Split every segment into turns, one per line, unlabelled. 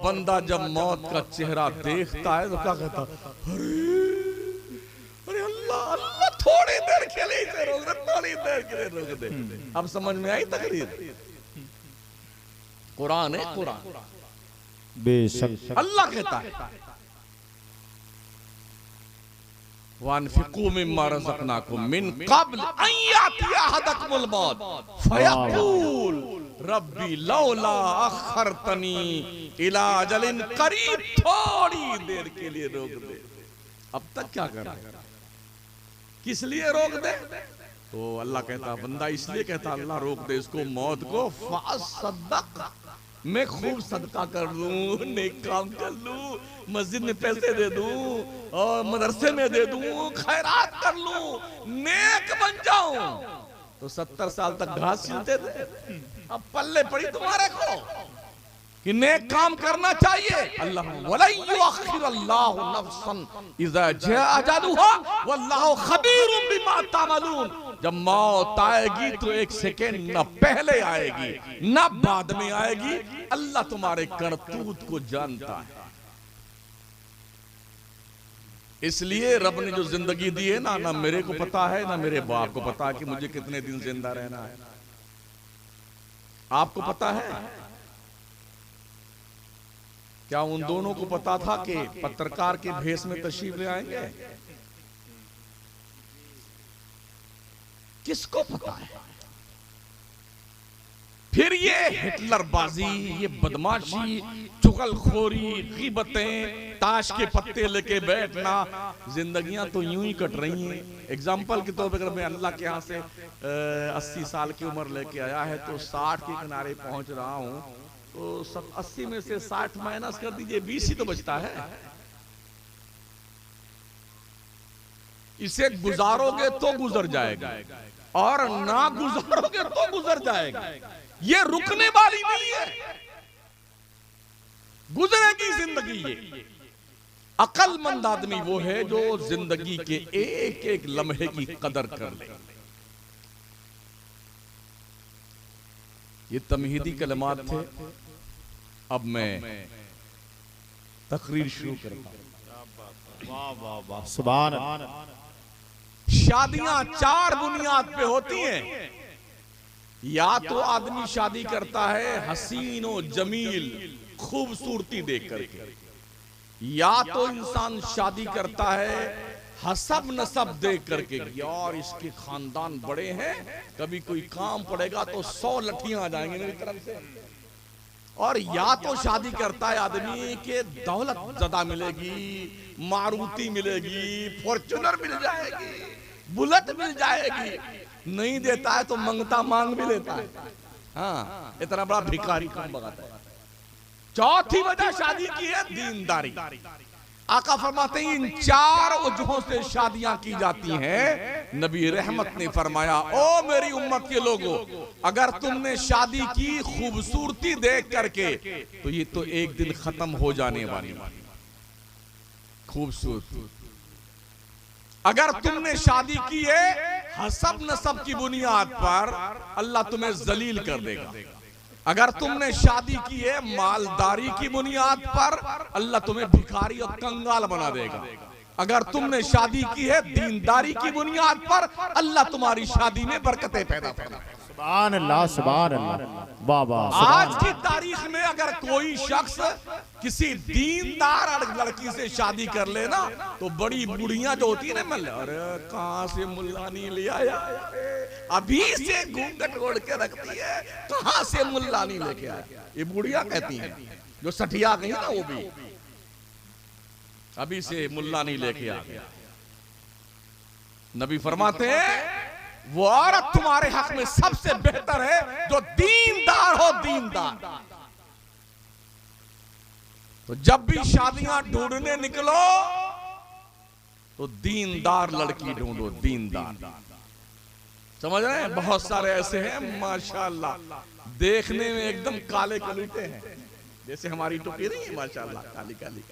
बंदा जब मौत का चेहरा देखता है तो क्या कहता, अरे अरे अल्लाह अल्लाह थोड़ी देर के लिए इसे रोक दे, थोड़ी देर के लिए रोक दे। अब समझ में आई तकरीर? कुरान है, कुरान
बेशक
अल्लाह कहता है वअनफिकू मिम्मा रज़क़नाकुम मिन क़ब्ल अन यातिया अहदकुमुल मौत फयक़ूल रब्बी लौला अख़रतनी इला अजलिन क़रीब, थोड़ी देर के लिए रोक दे। अब तक क्या कर रहा है, किस लिए रोक दे? तो अल्लाह कहता, बंदा इसलिए कहता अल्लाह रोक दे इसको, मौत को, फ़असद्दक़, मैं खूब सदका कर लूं, नेक काम कर लूं, मस्जिद में पैसे दे दूं और मदरसे में दे दूं, खैरात कर लूं, नेक बन जाऊं। तो 70 साल तक घास छिलते थे, अब पल्ले पड़ी तुम्हारे को कि नेक काम करना चाहिए। अल्लाह वला युअख्खिरुल्लाहु नफ्सन इज़ा जाअ अजलुहा वल्लाहु खबीरुम बिमा तामलून। जब मौत आएगी तो एक सेकेंड न पहले आएगी न बाद में आएगी, अल्लाह तुम्हारे करतूत को जानता है। इसलिए रब ने जो जिंदगी दी है ना मेरे को पता है ना मेरे बाप को पता है कि मुझे कितने दिन जिंदा रहना है। आपको पता है क्या? उन दोनों को पता था कि पत्रकार के भेष में तशरीफ ले आएंगे? किसको पता है? फिर ये हिटलरबाजी, ये बदमाशी, चुगलखोरी, ग़ीबतें, ताश के पत्ते लेके बैठना, जिंदगियां तो यूं ही कट रही हैं। एग्जाम्पल के तौर पर अगर मैं अल्लाह के यहाँ से 80 साल की उम्र लेके आया है तो 60 के किनारे पहुंच रहा हूं, तो सब 80 में से 60 माइनस कर दीजिए, 20 ही तो बचता है। इसे गुजारोगे तो गुजर जाएगा और ना गुजारोगे तो गुजर जाएगा। ये रुकने वाली नहीं है, गुजरेगी जिंदगी। ये अक्लमंद आदमी वो है जो जिंदगी के एक एक लम्हे की कदर कर ले। ये तमहीदी कलमात थे। अब मैं तकरीर शुरू करता हूं।
वाह वाह वाह, सुभान अल्लाह।
शादियां 4 बुनियाद पे होती हैं। या तो आदमी शादी करता है हसीन और जमील, खूबसूरती देख करके, या तो इंसान शादी करता है हसब नसब देख करके, यार इसके खानदान बड़े हैं, कभी कोई काम पड़ेगा तो 100 लठियां आ जाएंगे मेरी तरफ से। और या तो शादी करता है आदमी के दौलत ज़्यादा मिलेगी, मारुति मिलेगी, फॉर्च्यूनर मिल जाएगी, बुलेट मिल जाएगी, नहीं देता है तो मंगता मांग भी लेता है। हाँ, इतना बड़ा भिखारी कौन बगाता है। चौथी वजह शादी की है दीनदारी। आका फरमाते हैं इन 4 वजहों से शादियां की जाती हैं। नबी रहमत ने फरमाया, ओ मेरी उम्मत के लोगों, अगर तुमने शादी की खूबसूरती देख करके तो ये तो एक दिन खत्म हो जाने वाली खूबसूरती। अगर तुमने शादी की है हसब नसब की बुनियाद पर, अल्लाह तुम्हें जलील कर देगा। अगर तुमने शादी की है मालदारी की बुनियाद पर, अल्लाह तुम्हें भिखारी और कंगाल बना देगा। अगर तुमने शादी की है दीनदारी की बुनियाद पर, अल्लाह तुम्हारी शादी में बरकतें पैदा करेगा।
सुभान अल्लाह, सुभान अल्लाह, वाह वाह।
आज की तारीख में अगर कोई शख्स किसी दीनदार लड़की से शादी कर लेना तो बड़ी बुढ़ियां जो होती है ना, मैं अरे कहां से मुल्ला नहीं ले आया, अभी से घूंघट ओढ़ के रखती है, कहां से मुल्ला नहीं लेके आया, ये बुढ़िया कहती हैं। जो सठिया गई ना वो भी अभी से मुल्ला नहीं लेके आ गया। नबी फरमाते हैं वो औरत तुम्हारे हक में सबसे बेहतर है जो दीनदार हो, दीनदार। तो जब भी शादियां ढूंढने निकलो तो दीनदार लड़की ढूंढो, दीनदार। समझ रहे हैं? बहुत सारे ऐसे हैं माशाल्लाह, देखने में एकदम काले कलूटे हैं, जैसे हमारी टोपी नहीं है माशाल्लाह, काली काली,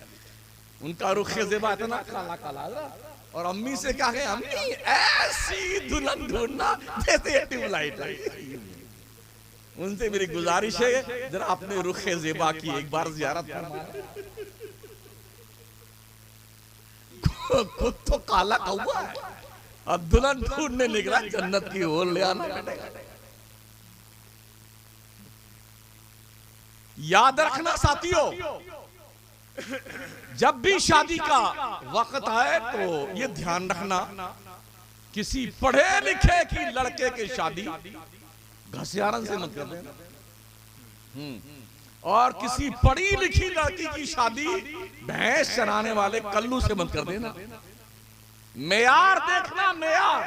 उनका रुखे ज़ेबा इतना काला काला। और अम्मी से क्या कहें, अम्मी ऐसी दुल्हन ढूंढना जैसे ट्यूबलाइट है। उनसे मेरी गुजारिश है जरा अपने रुखे ज़ेबा की एक बार ज़ियारत फरमाएं। खुद तो काला कौवा है और दुल्हन ढूंढने निकला जन्नत की ओर ले आना। याद रखना साथियों, जब भी शादी का वक्त आए तो ये ध्यान रखना, किसी पढ़े लिखे की लड़के की शादी घसियारन से मत कर देना, और किसी पढ़ी लिखी लड़की की शादी भैंस चराने वाले कल्लू से मत कर देना। मेयार देखना, मेयार।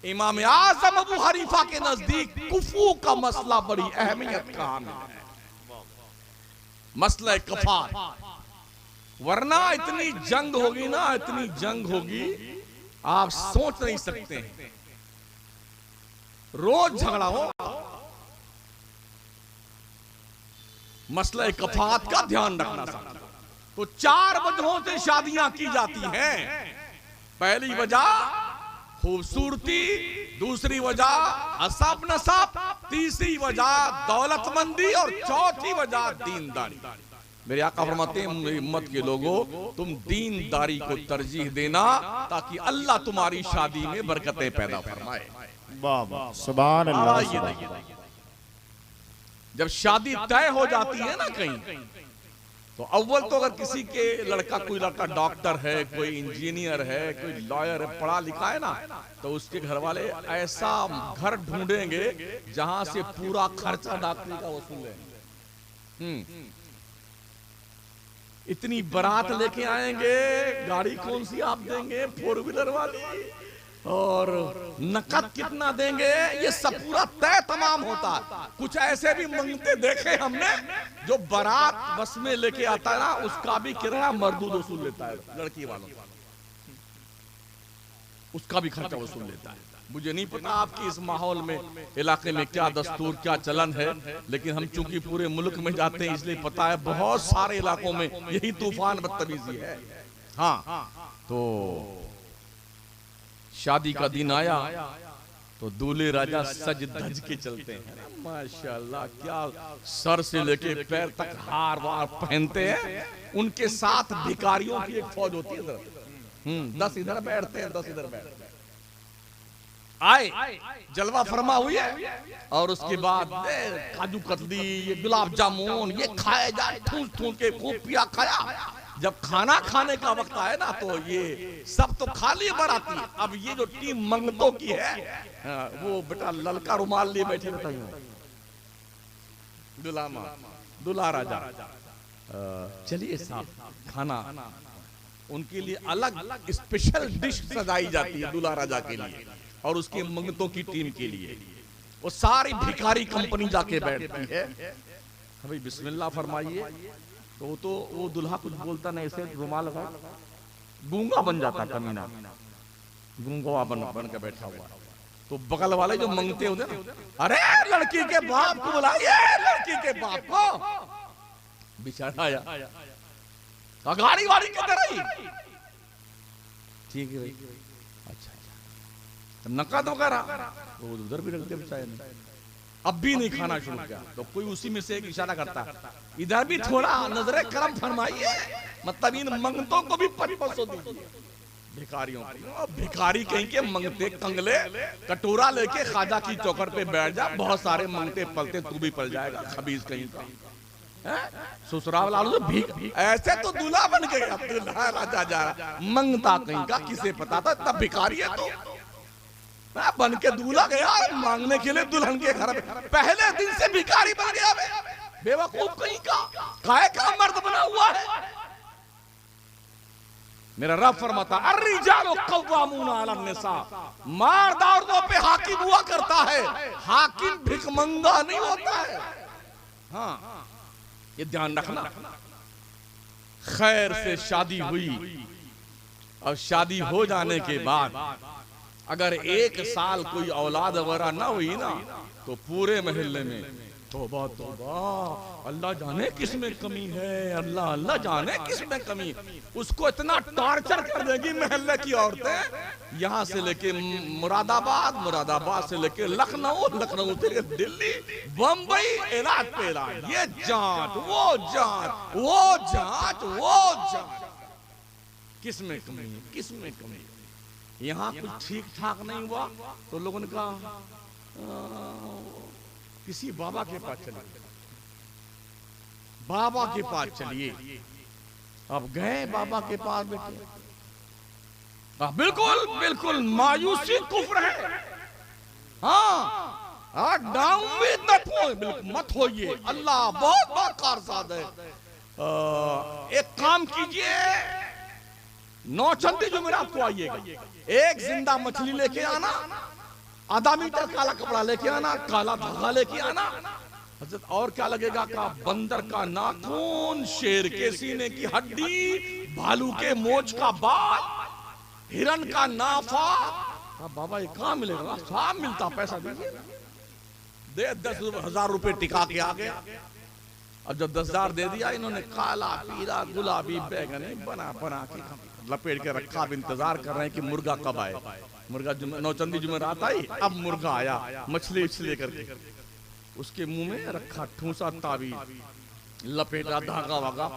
इमाम आज़म अबू हनीफा के नजदीक कुफू का मसला बड़ी अहमियत का हामिल है, मसला कफार। वरना इतनी जंग होगी ना, इतनी जंग होगी आप सोच नहीं सकते हैं। रोज झगड़ा हो। मसला कफात का ध्यान रखना साथियों। तो 4 वजहों से शादियां की जाती हैं। पहली वजह खूबसूरती, दूसरी वजह असब नसब, तीसरी वजह दौलतमंदी और चौथी वजह दीनदारी। मेरे आका फरमाते हैं मेरी उम्मत के लोगों, तुम दीनदारी को तरजीह देना ताकि अल्लाह तुम्हारी शादी में बरकतें पैदा फरमाए।
वाह वाह, सुभान अल्लाह।
जब शादी तय हो जाती है ना कहीं, तो अव्वल तो अगर किसी के लड़का, कोई लड़का डॉक्टर है, कोई इंजीनियर है, कोई लॉयर है, पढ़ा लिखा है ना, तो उसके घर वाले ऐसा घर ढूंढेंगे जहां से पूरा खर्चा डॉक्टरी का वसूल है। इतनी बारात लेके आएंगे, गाड़ी कौन सी आप देंगे, 4 व्हीलर वाली, और नकद कितना देंगे, ये सब पूरा तय तमाम होता है। कुछ ऐसे भी मंगते देखे हमने जो बारात बस में लेके आता है ना, उसका भी किराया मर्दूद वसूल लेता है, लड़की वालों उसका भी खर्चा वसूल लेता है। मुझे नहीं पता आपकी इस माहौल में, इलाके में क्या दस्तूर, क्या चलन है, लेकिन हम चूंकि पूरे मुल्क में जाते हैं इसलिए पता है बहुत सारे इलाकों में यही तूफान बदतमीजी है। हाँ, तो शादी का दिन आया तो दूल्हे राजा सज धज के चलते हैं, माशाल्लाह, क्या सर से लेके पैर तक हार वार पहनते हैं। उनके साथ भिखारियों की एक फौज होती है, 10 इधर बैठते हैं, 10 इधर बैठते हैं। आए जलवा फरमा हुई है, और उसके बाद काजू कतली, ये गुलाब जामुन, ये खाए जाए, ठूस ठूस के खूब पिया खाया। जब खाना खाने का वक्त आए ना, तो ये सब तो खा लिए बाराती। अब ये जो टीम मंगतों की है, वो बेटा ललका रुमाल लिए बैठे रहता है, दूल्हा राजा। चलिए साहब, खाना उनके लिए अलग स्पेशल डिश सजाई जाती है दूल्हा राजा के लिए और उसके मंगतों की टीम के लिए। वो सारी भिखारी कंपनी जाके बैठती है, भाई बिस्मिल्लाह फरमाइए। तो वो दुल्हा कुछ बोलता नहीं, ऐसे रुमाल लगा गूंगा बन जाता, कमीना गूंगा बन के बैठा हुआ। तो बगल वाले जो मंगते होते ना, अरे लड़की के बाप को बुलाइए, लड़की के बाप को। बेचारा आया, गाड़ी वाड़ी किधर आई? ठीक है भाई, अच्छा नकद वगैरह तो उधर भी रखते बेचारे। अब भी नहीं खाना शुरू किया, तो कोई उसी में से एक इशारा करता, इधर भी थोड़ा नजरे करम फरमाइए, मतलब इन मंगतों को भी 500 दीजिए भिखारियों को। भिखारी कहीं के मंगते कंगले, कटोरा लेके ख्वाजा की चौखट पे बैठ जा, बहुत सारे मंगते पलते, तू भी पल जाएगा, खबीज कहीं का। ससुराल वालों से भीख, ऐसे तो दूल्हा बन गए, अब दूल्हा राजा जा रहा, मंगता कहीं का, किसे पता था तब भिखारी है। तो बन के दूल्हा गया मांगने के लिए दुल्हन के घर में, पहले दिन से भिखारी बन गया, बेवकूफ कहीं का, काहे का मर्द बना हुआ है। मेरा रब फरमाता, अर्रिजालु कव्वामूना अलन्निसा, मर्द औरतों पे हाकिम हुआ करता है, हाकिम भिखमंगा नहीं होता है। हाँ, ये ध्यान रखना। खैर से शादी हुई, और शादी हो जाने के बाद अगर 1 साल कोई औलाद वगैरह ना हुई ना, तो पूरे मोहल्ले में तौबा तौबा, अल्लाह जाने किस में कमी है, अल्लाह अल्लाह जाने किस में कमी। उसको इतना टॉर्चर कर देगी महल्ले की औरतें, यहाँ से लेके मुरादाबाद, मुरादाबाद से लेके लखनऊ, लखनऊ से लेके दिल्ली, बम्बई, इलाज पे इलाज, ये जांच वो जांच वो जांच वो जांच, किस में कमी है, किस में कमी है। यहाँ कुछ ठीक ठाक नहीं हुआ तो लोगों ने कहा किसी बाबा के पास चलिए, बाबा के पास चलिए। अब गए बाबा के पास बेटे, बिल्कुल बिल्कुल मायूसी कुफ्र है। हाँ, डाउन बिल्कुल मत होइए, अल्लाह बहुत बड़ा कारसाद है। एक काम कीजिए, नौचंदी जुमेरात को आइएगा, एक जिंदा मछली लेके आना, आधा मीटर काला कपड़ा लेके आना, काला धागा लेके आना। हजरत और क्या लगेगा का बंदर का नाखून, शेर के सीने की हड्डी, भालू के मोच का बाल, हिरन का नाफा। बाबा ये कहाँ मिलेगा? सब मिलता, पैसा दीजिए। दे 10,000 रुपए टिका के आ गया। अब जब 10,000 दे दिया इन्होंने, काला पीला गुलाबी बैगन बना बना के लपेट के रखा। अब इंतजार कर रहे हैं कि मुर्गा कब आए। मुर्गा नौचंदी जुमेरात आई, अब मुर्गा आया मछली लेकर के, उसके मुंह में रखा ठूसा ताबीज, लपेटा धागा वागा।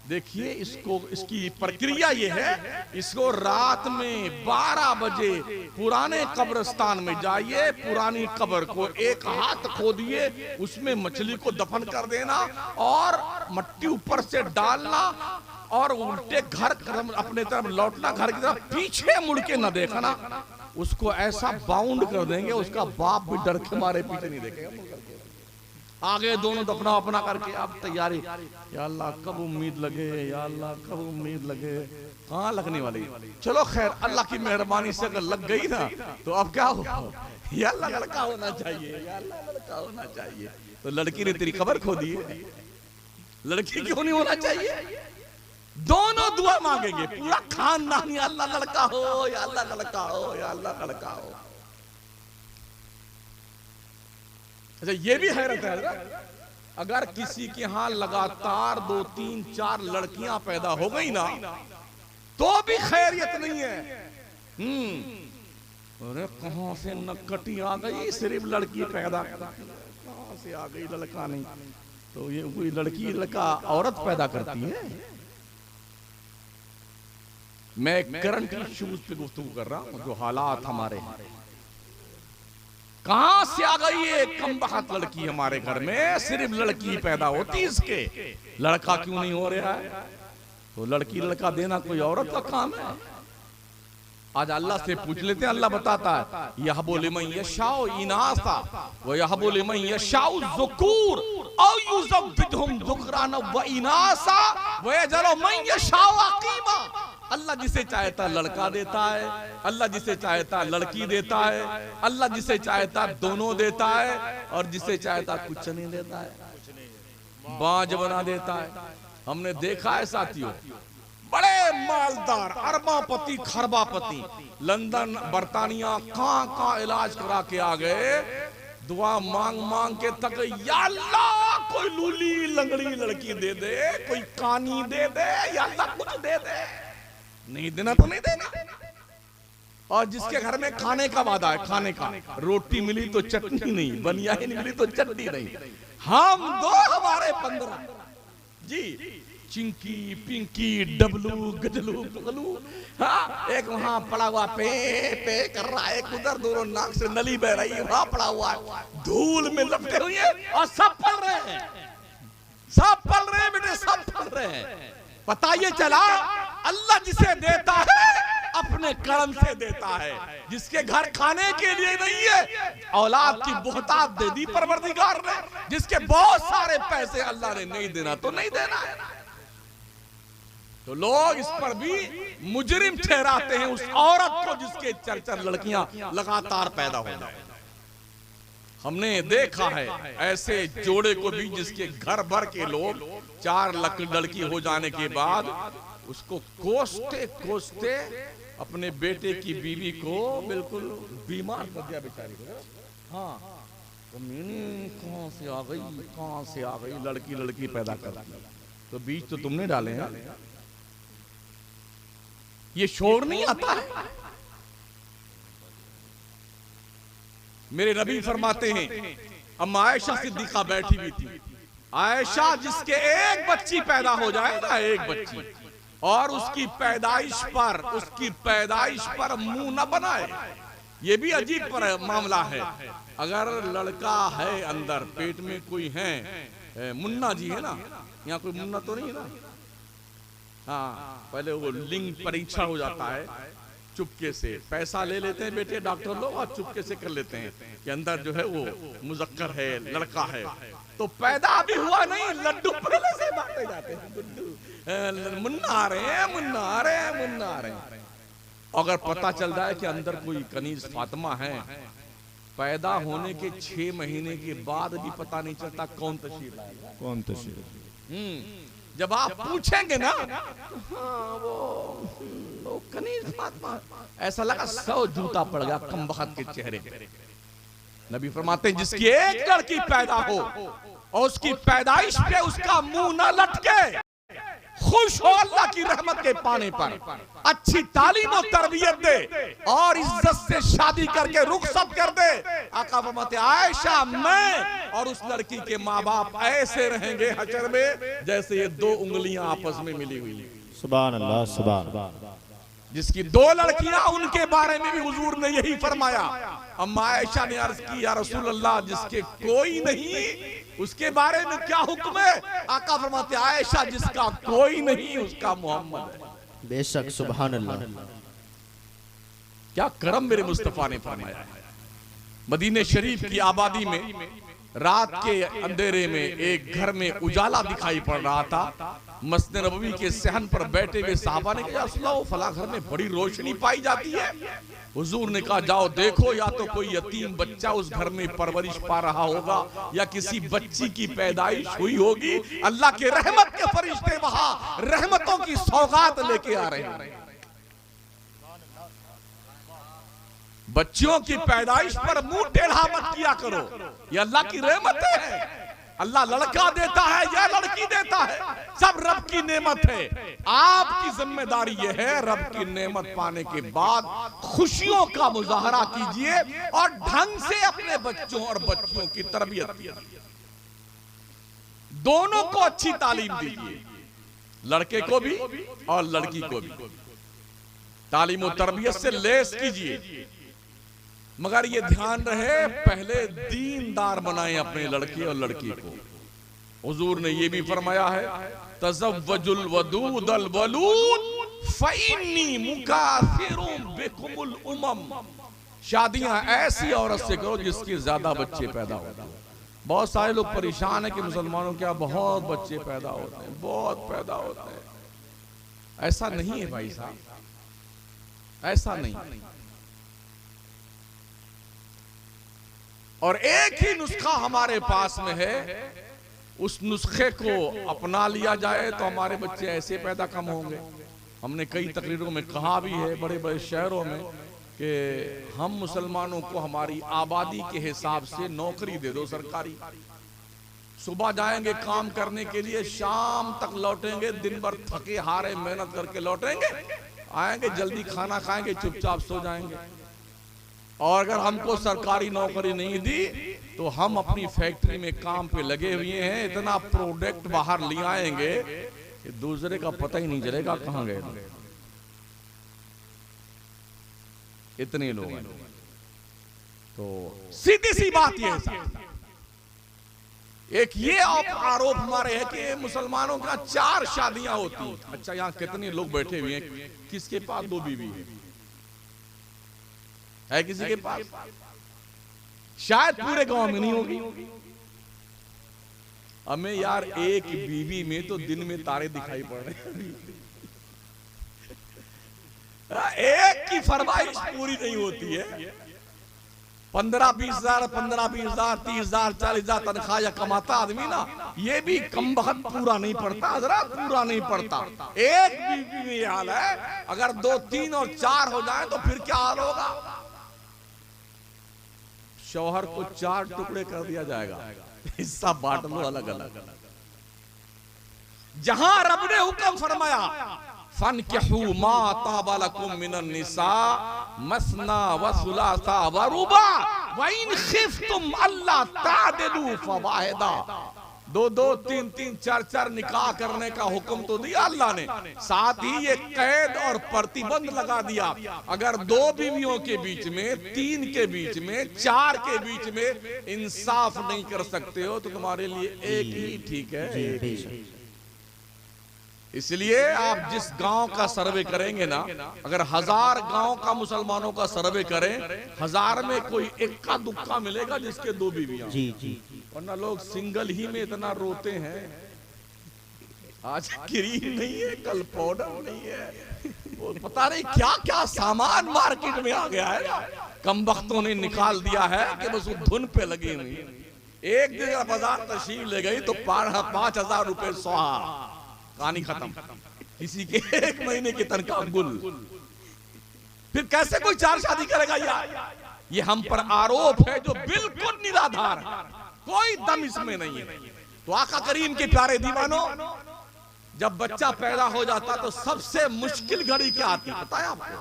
देखिए इसको, इसकी प्रक्रिया ये है, इसको रात में 12 बजे पुराने कब्रिस्तान में जाइए, पुरानी कब्र को एक हाथ खोदिए, उसमें मछली को दफन कर देना और मट्टी ऊपर से डालना और उल्टे घर अपने तरफ लौटना, घर की तरफ पीछे मुड़ के न देखना। उसको ऐसा बाउंड कर देंगे, उसका बाप भी डर के मारे पीछे नहीं देखेगा। आगे दोनों दफना अपना करके अब तैयारी, या अल्लाह कब उम्मीद लगे, या अल्लाह कब उम्मीद लगे। कहाँ लगने वाली? चलो खैर, अल्लाह की मेहरबानी से अगर लग गई ना तो अब क्या हो, या अल्लाह लड़का होना चाहिए, या अल्लाह लड़का होना चाहिए। तो लड़की ने तेरी खबर खो दी है, लड़की क्यों नहीं होना चाहिए? दोनों दुआ मांगेंगे, पूरा खानदान, या अल्लाह लड़का हो, या अल्लाह लड़का हो, या अल्लाह लड़का हो। अच्छा ये भी हैरत है, अगर किसी के यहाँ लगातार 2, 3, 4 लड़कियां पैदा हो गई ना तो भी खैरियत नहीं है। अरे कहां से नक्कटी आ गई, सिर्फ लड़की पैदा, कहां से आ गई लड़का नहीं। तो ये कोई लड़की लड़का औरत पैदा करती है। मैं करंट इश्यूज पे गुफ्तगू कर रहा हूं, जो हालात हमारे हैं। कहां से आ गई है कमबख्त लड़की हमारे घर में, सिर्फ लड़की पैदा होती इसके, लड़का क्यों नहीं हो रहा है? तो लड़की लड़का देना कोई औरत का काम है? आज अल्लाह से पूछ लेते हैं, अल्लाह बताता है यह बोले मैं यशाओ इनासा व यह बोले मैं यशाओ ज़ुकूर औ युज़ब्बिहुम ज़ुकरान व इनासा व यजअलु मैं यशाओ अक़ीमा। अल्लाह जिसे चाहता लड़का देता है, अल्लाह जिसे चाहता लड़की देता है, अल्लाह जिसे चाहता दोनों देता है, और जिसे चाहता कुछ नहीं देता है, बाज बना देता है। हमने देखा है साथियों, बड़े मालदार अरबापति खरबापति लंदन बर्तानिया कहां इलाज करा के आ गए, दुआ मांग मांग के थक गए, या अल्लाह कोई लूली लंगड़ी लड़की दे दे, कोई कानी दे दे, या अल्लाह कुछ दे दे। नहीं देना तो नहीं देना। और जिसके घर में खाने का वादा है, खाने का, रोटी मिली तो चटनी नहीं, बनिया ही नहीं मिली तो चटनी नहीं। हम दो हमारे 15 जी, चिंकी पिंकी डबलू गजलू गलू, हाँ एक वहां पड़ा हुआ पे पे कर रहा है, एक उधर, दोनों नाक से नली बह रही है, वहां पड़ा हुआ है, धूल में लपटे हुए और सब पल रहे हैं, सब पल रहे हैं बेटे, सब पल रहे हैं। पता ये चला अल्लाह जिसे देता है अपने कर्म से देता है। जिसके घर खाने के लिए नहीं है, औलाद की बहुतात दे दी परवरदिगार ने, जिसके बहुत सारे पैसे अल्लाह ने नहीं देना तो नहीं देना है। तो लोग इस पर भी मुजरिम ठहराते हैं उस औरत को जिसके 4 लड़कियां लगातार पैदा हो जाए। हमने देखा है ऐसे जोड़े को भी जिसके घर भर के लोग 4 लड़की हो जाने के बाद उसको कोसते कोसते अपने बेटे की बीवी को बिल्कुल बीमार कर दिया बेचारी को। हाँ तो मैंने कहां से आ गई लड़की लड़की पैदा कर दी, तो बीज तो तुमने डाले हैं, ये शोर नहीं आता है। मेरे नबी फरमाते हैं, अम्मा आयशा सिद्दीका बैठी हुई थी, आयशा जिसके एक बच्ची पैदा हो जाए ना, एक बच्ची, और उसकी पैदाइश पर मुंह न बनाए, ये भी अजीब पर मामला है। अगर लड़का है अंदर पेट में कोई है, मुन्ना जी है ना, यहाँ कोई मुन्ना तो नहीं है ना, हाँ, पहले वो लिंग परीक्षा हो जाता है, चुपके से पैसा ले लेते हैं बेटे डॉक्टर लोग और चुपके से कर लेते हैं कि अंदर जो है वो मुजक्कर है, लड़का है। तो पैदा भी हुआ नहीं, लड्डू पहले से बांटे जाते हैं, मुन्ना आ रहे हैं। अगर पता चल जाए कि अंदर कोई कनीज फातिमा है, पैदा होने के 6 महीने के बाद भी पता नहीं चलता कौन तशरीफ लाएगा,
कौन तशरीफ।
जब आप पूछेंगे ना, हाँ वो कनीज फातिमा, ऐसा लगा 100 जूता पड़ गया कम वक्त के चेहरे पे। नबी फरमाते हैं, जिसकी एक लड़की पैदा हो और उसकी पैदाइश पे उसका मुंह न लटके, खुश हो अल्लाह की रहमत के पाने पर, अच्छी तालीम और तरबियत दे और इज्जत से शादी करके रुखसत कर दे। आका फरमाते, आयशा मैं और उस लड़की के माँ बाप ऐसे रहेंगे हशर में जैसे ये 2 उंगलियां आपस में मिली हुई है।
सुभान अल्लाह, सुभान अल्लाह।
जिसकी 2 लड़कियां, उनके बारे में भी हुजूर ने यही फरमाया। अम्मा आयशा ने अर्ज की, या रसूल अल्लाह, जिसके कोई नहीं उसके बारे में क्या हुक्म है? आका फरमाते, आयशा जिसका कोई नहीं उसका मोहम्मद है।
बेशक, सुभान अल्लाह।
क्या करम मेरे मुस्तफा ने फरमाया है। मदीने शरीफ की आबादी में रात के अंधेरे में एक घर में उजाला दिखाई पड़ रहा था। मस्जिद नबवी के सहन पर बैठे हुए साहबा ने कहा, सुनो फला घर में बड़ी रोशनी पाई जाती है। हुजूर ने कहा, जाओ देखो, या तो कोई यतीम बच्चा उस घर में परवरिश पा रहा होगा या किसी बच्ची की पैदाइश हुई होगी। अल्लाह के रहमत के फरिश्ते वहां रहमतों की सौगात लेके आ रहे हैं। बच्चियों की पैदाइश पर मुंह टेढ़ा मत किया करो, ये अल्लाह की रहमत है। अल्लाह लड़का देता है या लड़की देता है, सब रब की नेमत है। आपकी जिम्मेदारी यह है, रब की नेमत पाने के बाद खुशियों का मुजाहरा कीजिए और ढंग से अपने बच्चों और बच्चियों की तरबियत कीजिए। दोनों को अच्छी तालीम दीजिए, लड़के को भी और लड़की को भी तालीम और तरबियत से लैस कीजिए। मगर ये ध्यान रहे, पहले दीनदार बनाएं अपने लड़के और लड़की को। हुजूर ने ये भी फरमाया है, तज़व्वजुल वदूदल वलूद फ़इन्नी मुकासिरुम बिकुमुल उमम। शादियां ऐसी औरत से करो जिसके ज्यादा बच्चे पैदा होते हैं। बहुत सारे लोग परेशान है कि मुसलमानों के यहाँ बहुत बच्चे पैदा होते हैं, बहुत पैदा होते हैं। ऐसा नहीं है भाई साहब, ऐसा नहीं। और एक ही नुस्खा हमारे पास में है, उस नुस्खे को अपना लिया जाए तो हमारे बच्चे ऐसे पैदा कम होंगे। हमने कई तकरीरों में कहा भी है, बड़े बड़े शहरों में, कि हम मुसलमानों को हमारी आबादी के हिसाब से नौकरी दे दो सरकारी। सुबह जाएंगे काम करने के लिए, शाम तक लौटेंगे, दिन भर थके हारे मेहनत करके लौटेंगे, आएंगे जल्दी खाना खाएंगे, चुपचाप सो जाएंगे। और अगर हमको सरकारी नौकरी नहीं दी तो हम अपनी फैक्ट्री में काम पे लगे हुए हैं, इतना प्रोडक्ट बाहर ले आएंगे कि दूसरे का पता ही नहीं चलेगा कहां गए। इतने लोग हैं। तो सीधी सी बात ये है, एक ये आरोप हमारे है कि मुसलमानों का 4 शादियां होती हैं। अच्छा, यहाँ कितने लोग बैठे हुए हैं, किसके पास 2 बीवी है किसी के पास? शायद पूरे गांव में नहीं होगी। हमें यार एक बीवी में तो दिन में तारे दिखाई पड़ रहे हैं। एक की फरमाइश पूरी नहीं होती है। 15-20 हजार 15-20 हजार 30 हजार 40 हजार तनख्वाह या कमाता आदमी ना, ये भी कम वक्त पूरा नहीं पड़ता, जरा पूरा नहीं पड़ता। एक बीवी में ये हाल है, अगर 2, 3 और 4 हो जाए तो फिर क्या हाल होगा। शौहर को 4 टुकड़े कर दिया जाएगा, हिस्सा बांट लो अलग अलग। जहां रब ने हुक्म फरमाया फनकिहू मा ताबा लकुम मिनन निसा मसना व सुलासा व रुबा व इन खिफ्तुम अल्ला तादिलू फवाहिदा, 2-2, 3-3, 4-4 निकाह करने का हुक्म तो दिया अल्लाह ने, साथ ही ये कैद और प्रतिबंध लगा दिया, अगर 2 बीवियों के बीच में, 3 के बीच में, 4 के बीच में इंसाफ नहीं कर सकते हो तो तुम्हारे लिए एक ही ठीक है। इसलिए आप जिस गांव का सर्वे करेंगे ना, अगर 1000 गांव का मुसलमानों का सर्वे करें, 1000 में कोई इक्का दुक्का मिलेगा जिसके 2 बीवियां। जी जी। वरना लोग सिंगल ही में इतना रोते हैं, आज क्रीम नहीं है, कल पाउडर नहीं है, वो पता नहीं क्या क्या सामान मार्केट में आ गया है, कम वक्तों ने निकाल दिया है कि बस वो धुन पे लगी हुई। एक दिन बाजार तशरीफ ले गई तो 5000 रुपए स्वाहा, कहानी खत्म, किसी के 1 महीने की तनख्वाह गुल। फिर कैसे कोई 4 शादी करेगा यार? ये हम पर आरोप है जो बिल्कुल निराधार है, कोई दम इसमें नहीं है। तो आका करीम के प्यारे दीवानों, जब बच्चा पैदा हो जाता तो सबसे मुश्किल घड़ी क्या आती है पता है आपको?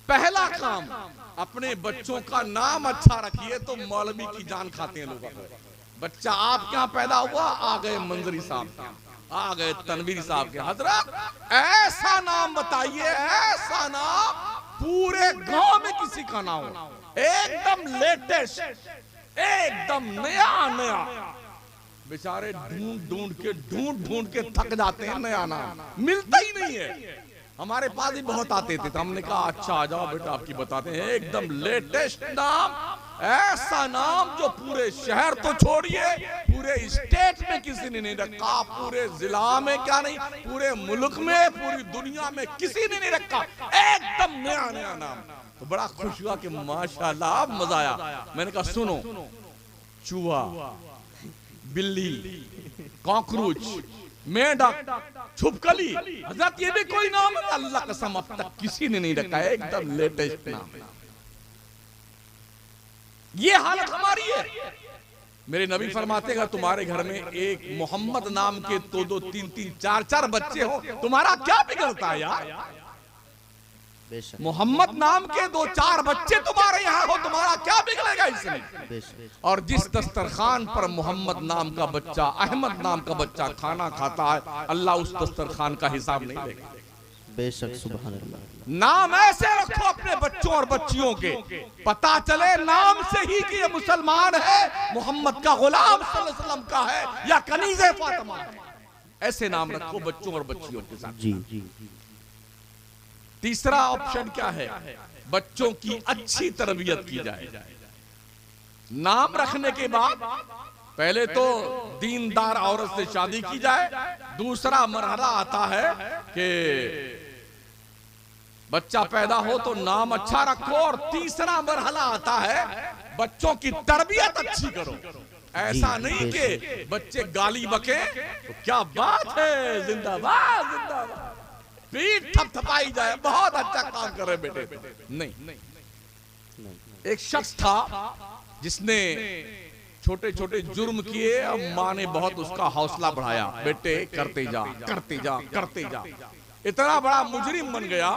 पहला काम, अपने बच्चों का नाम अच्छा रखिए तो मौलवी की जान खाते हैं लोग। बच्चा आप क्या पैदा हुआ, आ गए मंजरी साहब के, आ गए तनवीर साहब के, हजरत ऐसा नाम बताइए, ऐसा नाम पूरे गांव में किसी का ना हो, एकदम लेटेस्ट, एकदम नया नया। बेचारे ढूंढ ढूंढ के थक जाते हैं, नया नाम मिलता ही नहीं है। हमारे पास भी बहुत आते थे तो हमने कहा अच्छा आ जाओ बेटा आपकी बताते हैं, एकदम लेटेस्ट नाम, ऐसा नाम जो पूरे शहर तो छोड़िए पूरे स्टेट में किसी ने नहीं रखा, पूरे जिला में क्या नहीं, पूरे मुल्क में, पूरी दुनिया में किसी ने नहीं रखा, एकदम नया नया नाम। तो बड़ा खुश हुआ कि माशाल्लाह, मजा आया। मैंने कहा सुनो, चूहा, बिल्ली, कॉकरोच, मेंढक, छुपकली, हजरत ये भी कोई नाम है? अल्लाह कसम अब तक किसी ने नहीं रखा है, एकदम लेटेस्ट नाम है। ये हालत हमारी है। मेरे नबी फरमाते हैं तुम्हारे घर में एक मोहम्मद नाम के 2-2, 3-3, 4-4 बच्चे हो, तुम्हारा क्या बिगड़ता है यार? मोहम्मद नाम के 2-4 बच्चे तुम्हारे यहाँ हो, तुम्हारा क्या बिगड़ेगा इसमें? और जिस दस्तरखान पर मोहम्मद नाम का बच्चा, अहमद नाम का बच्चा खाना खाता है, अल्लाह उस दस्तरखान का हिसाब नहीं लेगा।
बेशक, सुभान अल्लाह।
नाम ऐसे रखो अपने बच्चों और बच्चियों के, पता चले नाम से ही कि ये मुसलमान है, मोहम्मद का गुलाम सल्लल्लाहु अलैहि वसल्लम का है या कनीज़े फातिमा। ऐसे नाम रखो बच्चों और बच्चियों के साथ। जी जी। तीसरा ऑप्शन क्या है? बच्चों की अच्छी तरबियत की जाए। नाम रखने के बाद पहले तो दीनदार औरत से शादी की जाए, दूसरा मरहला आता है कि बच्चा पैदा हो तो नाम अच्छा रखो, और तीसरा मरहला आता है बच्चों की तरबियत अच्छी करो। ऐसा नहीं कि बच्चे गाली बके तो क्या बात है, जिंदाबाद जिंदाबाद, पीठ थपथपाई जाए, बहुत अच्छा काम कर रहे बेटे, नहीं। एक शख्स था जिसने छोटे छोटे जुर्म किए, अब माँ ने बहुत उसका हौसला बढ़ाया, बेटे करते जा करते जा करते जा। इतना बड़ा मुजरिम बन गया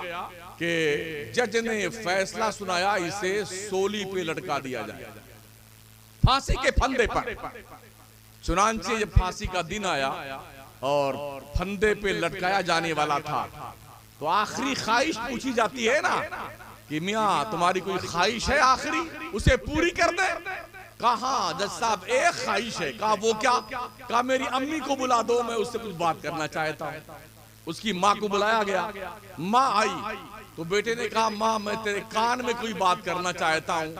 कि जज ने फैसला सुनाया इसे सोली पे लटका दिया जाए, फांसी के फंदे पर। चुनांचे जब फांसी का दिन आया और फंदे पे लटकाया जाने वाला था तो आखिरी ख्वाहिश पूछी जाती है ना कि मियाँ तुम्हारी कोई ख्वाहिश है आखिरी, उसे पूरी कर दे। कहा जज साहब एक ख्वाहिश है। कहा वो क्या? कहा मेरी अम्मी को बुला दो, मैं उससे कुछ बात करना चाहता हूँ। उसकी माँ को बुलाया गया, माँ आई तो बेटे ने कहा माँ मैं तेरे कान में कोई बात करना चाहता हूँ।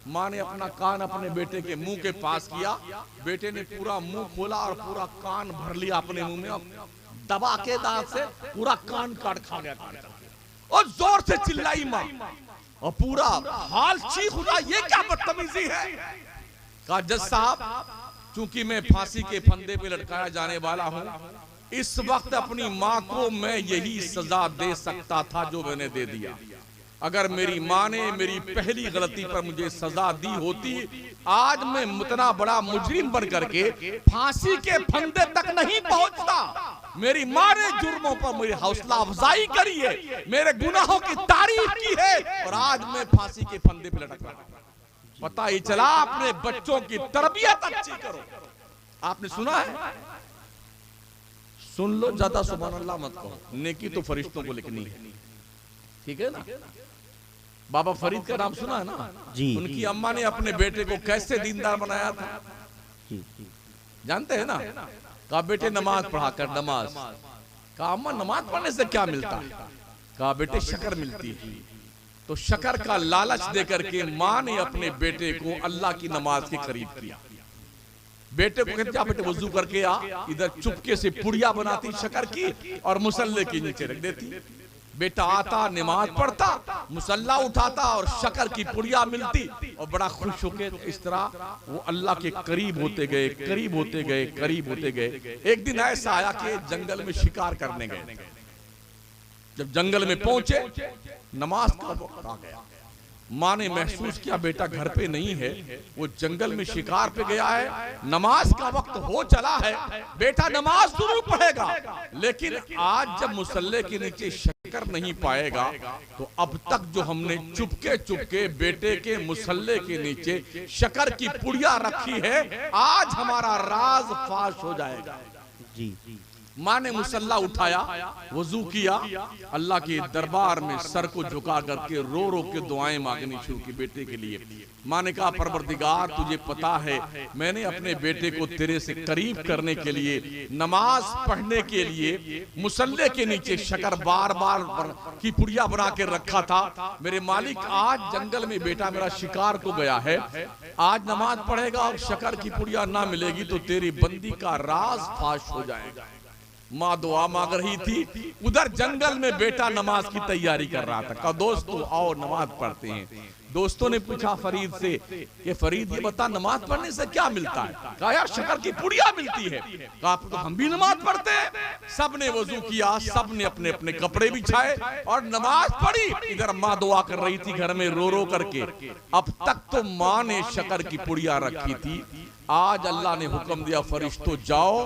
माँ ने अपना कान अपने बेटे के मुंह के पास किया, बेटे ने पूरा मुंह खोला और पूरा कान भर लिया अपने मुंह में, दबा के दांत से पूरा कान काट खा गया और जोर से चिल्लाई माँ, और पूरा हाल चीख उठा, ये क्या बदतमीजी है। कहा जज साहब चूंकि मैं फांसी के फंदे पे लटकाया जाने वाला हूँ, इस वक्त अपनी माँ को मैं यही सजा दे सकता था जो मैंने दे दिया। अगर मेरी माँ ने मेरी पहली गलती पर मुझे सजा दी होती, आज मैं इतना बड़ा मुजरिम बन करके फांसी के फंदे तक नहीं पहुंचता। मेरी माँ ने जुर्मों पर मेरी हौसला अफजाई करी है, मेरे गुनाहों की तारीफ की है, और आज मैं फांसी के फंदे पे लटक रहा हूं। पता ही चला। अपने बच्चों की तरबियत अच्छी करो। आपने सुना है, सुन लो, ज्यादा सुभान अल्लाह मत कहो, नेकी तो फरिश्तों को लिखनी है, ठीक है ना। बाबा फरीद का नाम सुना है ना
जी।
उनकी अम्मा ने अपने बेटे को कैसे दीनदार बनाया था,
जी।
जानते हैं ना। कहा बेटे नमाज पढ़ा कर, नमाज। कहा अम्मा नमाज पढ़ने से क्या मिलता है। कहा बेटे शक्कर मिलती है। तो शक्कर का लालच देकर के माँ ने अपने बेटे को अल्लाह की नमाज के करीब किया। बेटे को कहते बेटे वजू करके आ, इधर चुपके से पुड़िया बनाती शक्कर की और मुसल्ले के नीचे रख देती। बेटा आता, नमाज पढ़ता, मुसल्ला उठाता और शक्कर की पुड़िया मिलती और बड़ा खुश होकर इस तरह वो अल्लाह के करीब होते गए, करीब होते गए, करीब होते गए। एक दिन ऐसा आया कि जंगल में शिकार करने गए। जब जंगल में पहुंचे, नमाज का वक्त आ गया। माँ ने महसूस किया बेटा घर पे नहीं है, वो जंगल में शिकार पे गया है, नमाज का वक्त हो चला है, बेटा नमाज जरूर पढ़ेगा, लेकिन आज जब मुसल्ले के नीचे शक्कर नहीं पाएगा तो अब तक जो हमने चुपके चुपके बेटे के मुसल्ले के नीचे शक्कर की पुड़िया रखी है, आज हमारा राज फाश हो जाएगा।
जी।
माँ ने मुसल्ला उठाया, वजू किया, अल्लाह के दरबार में सर को झुका करके रो रो के दुआएं मांगनी शुरू की बेटे के लिए। माँ ने कहा परवरदिगार तुझे पता है मैंने अपने बेटे को तेरे से करीब करने के लिए, नमाज पढ़ने के लिए मुसल्ले के नीचे शक्कर बार बार की पुड़िया बना के रखा था। मेरे मालिक आज जंगल में बेटा मेरा शिकार को गया है, आज नमाज पढ़ेगा और शक्कर की पुड़िया ना मिलेगी तो तेरी बंदी का राज फाश हो जाएगा। माँ दुआ मांग रही थी, उधर जंगल में बेटा नमाज की तैयारी कर रहा था। कहा दोस्तों आओ नमाज पढ़ते हैं। दोस्तों ने पूछा फरीद से कि फरीद ये बता नमाज पढ़ने से क्या मिलता है। कहा यार शक्कर की पुड़िया मिलती है। कहा तो हम भी नमाज पढ़ते हैं। सबने वजू किया, सबने अपने अपने कपड़े बिछाए और नमाज पढ़ी। इधर माँ दुआ कर रही थी घर में रो रो करके। अब तक तो माँ ने शक्कर की पुड़िया रखी थी, आज अल्लाह ने हुक्म दिया फरिश्तों जाओ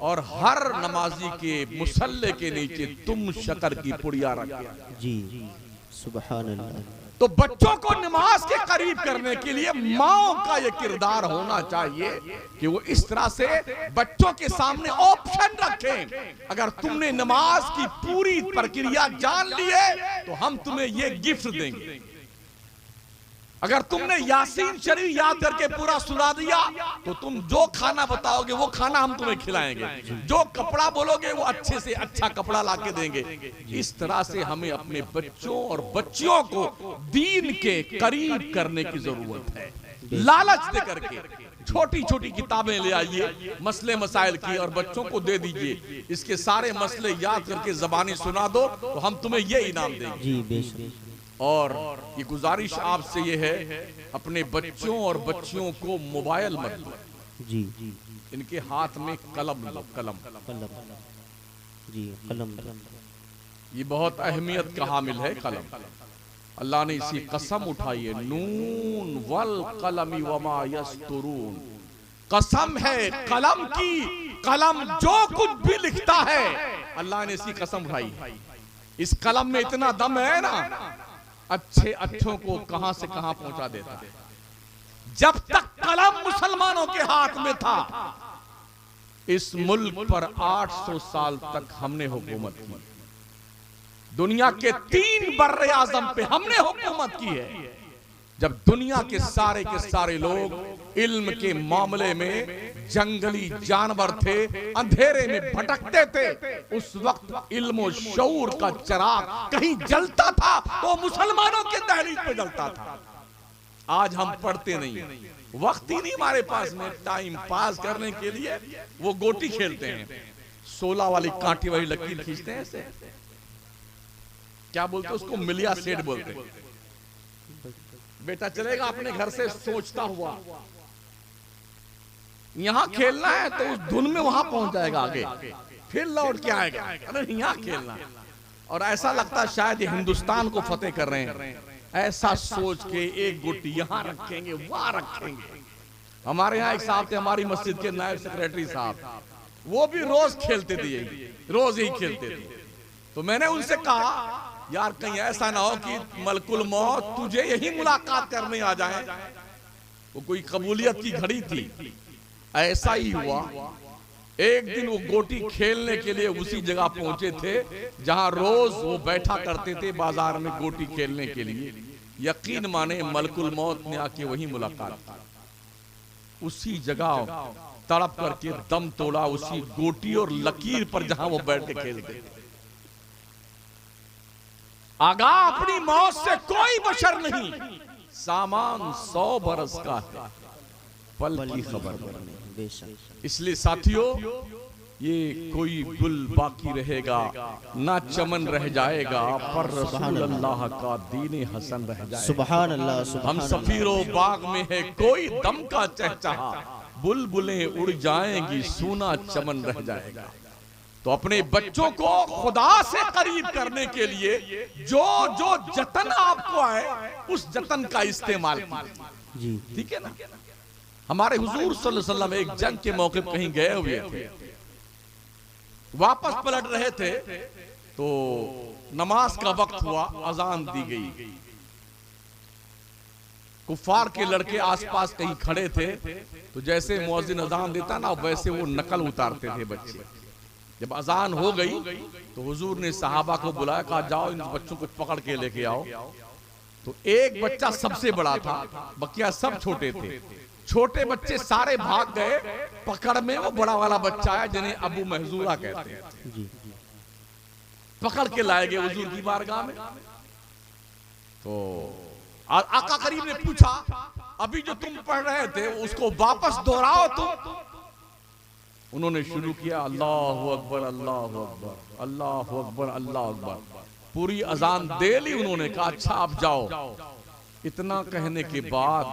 और हर नमाजी के मुसल्ले के नीचे तुम शक्कर की पुड़िया रखो।
जी सुभान अल्लाह।
तो बच्चों को नमाज के करीब करने के लिए माओ का ये किरदार होना चाहिए कि वो इस तरह से बच्चों के सामने ऑप्शन रखें। अगर तुमने नमाज की पूरी प्रक्रिया जान ली है तो हम तुम्हें ये गिफ्ट देंगे। अगर तुमने यासीन शरीफ याद करके पूरा सुना दिया तो तुम जो खाना बताओगे वो खाना हम तुम्हें खिलाएंगे, जो कपड़ा बोलोगे वो अच्छे से अच्छा कपड़ा लाके देंगे। इस तरह से हमें अपने बच्चों और बच्चियों को दीन के करीब करने की जरूरत है। लालच दे करके छोटी छोटी किताबें ले आइए मसले मसाइल की और बच्चों को दे दीजिए, इसके सारे मसले याद करके जबानी सुना दो तो हम तुम्हें ये इनाम देंगे। जी बेशक। और ये गुजारिश आपसे ये है अपने बच्चों और बच्चियों को मोबाइल मत दो। जी इनके हाथ में कलम लो, कलम जी कलम। ये बहुत अहमियत का हामिल है कलम। अल्लाह ने इसी कसम उठाई है, नून वल कलमी वमा यस्तुरून। कसम है कलम की, कलम जो कुछ भी लिखता है अल्लाह ने इसी कसम उठाई है। इस कलम में इतना दम है ना, अच्छे अच्छों को कहां से कहां पहुंचा देता है। जब तक कलम मुसलमानों के हाथ में था इस मुल्क पर 800 साल तक हमने हुकूमत की। दुनिया के 3 बर्रे आजम पे हमने हुकूमत की है। जब दुनिया के सारे लोग इल्म के मामले में जंगली जानवर थे, अंधेरे में भटकते थे, उस वक्त इल्म और शऊर का चिराग कहीं जलता था तो मुसलमानों के दहलीज पे जलता था। आज हम पढ़ते नहीं, वक्त ही नहीं हमारे पास में टाइम पास करने के लिए। वो गोटी खेलते हैं, 16 वाली कांटे वाली लकीर खींचते हैं ऐसे, क्या बोलते हैं उसको, मिलिया सेठ बोलते हैं। बेटा चलेगा अपने घर से सोचता हुआ, यहां खेलना है तो उस धुन में वहां पहुंच जाएगा आगे, फिर लौट के आएगा, अरे यहां खेलना। और ऐसा लगता है शायद ये हिंदुस्तान को फतेह कर रहे हैं। ऐसा सोच के एक गोटी यहां रखेंगे, वहां रखेंगे। हमारे यहाँ एक साहब थे, हमारी मस्जिद के नायब सेक्रेटरी साहब, वो भी रोज खेलते थे, रोज ही खेलते थे। तो मैंने उनसे कहा यार कहीं ऐसा ना हो कि मलकुल मौत तुझे यही मुलाकात करने आ जाए। वो कोई कबूलियत की घड़ी थी। ऐसा ही हुआ। एक दिन वो गोटी खेलने के लिए उसी जगह पहुंचे थे जहां रोज वो बैठा करते थे बाजार में गोटी खेलने के लिए। यकीन माने मलकुल मौत ने आके वही मुलाकात, उसी जगह तड़प करके दम तोड़ा, उसी गोटी और लकीर पर जहां वो बैठ के खेलते थे। आगा अपनी मौत से कोई बशर नहीं, सामान 100 बरस का है, पल की खबर नहीं। इसलिए साथियों, ये कोई गुल बाकी रहेगा ना चमन रह जाएगा, पर रसूल अल्लाह का दीन हसन रह जाएगा।
सुभान अल्लाह।
हम सफीरो बाग में है कोई दम का चहचहा, बुलबुलें उड़ जाएंगी सूना चमन रह जाएगा। तो अपने बच्चों को खुदा से करीब करने के लिए जो जो जतन आपको आए उस जतन का इस्तेमाल कीजिए। ठीक है ना। हमारे हुजूर सल्लल्लाहु अलैहि वसल्लम एक जंग के मौके पर कहीं गए हुए थे, वापस पलट रहे थे तो नमाज का वक्त हुआ, अजान दी गई। कुफार के लड़के आसपास कहीं खड़े थे, तो जैसे मुअज्जिन अजान देता ना वैसे वो नकल उतारते थे बच्चे। जब अजान हो गई तो हुजूर ने सहाबा को बुलाया, कहा जाओ इन बच्चों को पकड़ के लेके आओ। तो एक बच्चा सबसे बड़ा था, बकिया सब छोटे थे। छोटे बच्चे सारे भाग गए, पकड़ में वो बड़ा वाला बच्चा है जिन्हें अबू महजूरा कहते हैं, पकड़ के लाए गए हुजूर की बारगाह में। तो आका करीम ने पूछा, अभी जो तुम पढ़ रहे थे उसको वापस दोहराओ तुम। उन्होंने शुरू किया, अल्लाहु अकबर अल्लाहु अकबर अल्लाहु अकबर अल्लाहु अकबर। पूरी अजान दे ली उन्होंने, कहा अच्छा आप जाओ। इतना कहने के बाद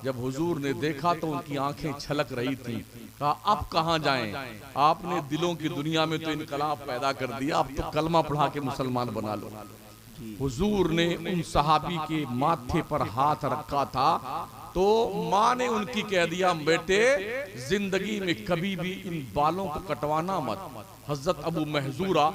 जब हुजूर ने देखा तो उनकी आंखें छलक रही थी। कहा अब कहां जाएं, आपने दिलों की दुनिया में तो इनकलाब पैदा कर दिया, अब तो कलमा पढ़ा के मुसलमान बना लो। हुजूर ने उन सहाबी के माथे पर हाथ रखा था तो माँ ने उनकी कह दिया, बेटे जिंदगी में कभी भी इन बालों को कटवाना मत। हजरत अबू महजूरा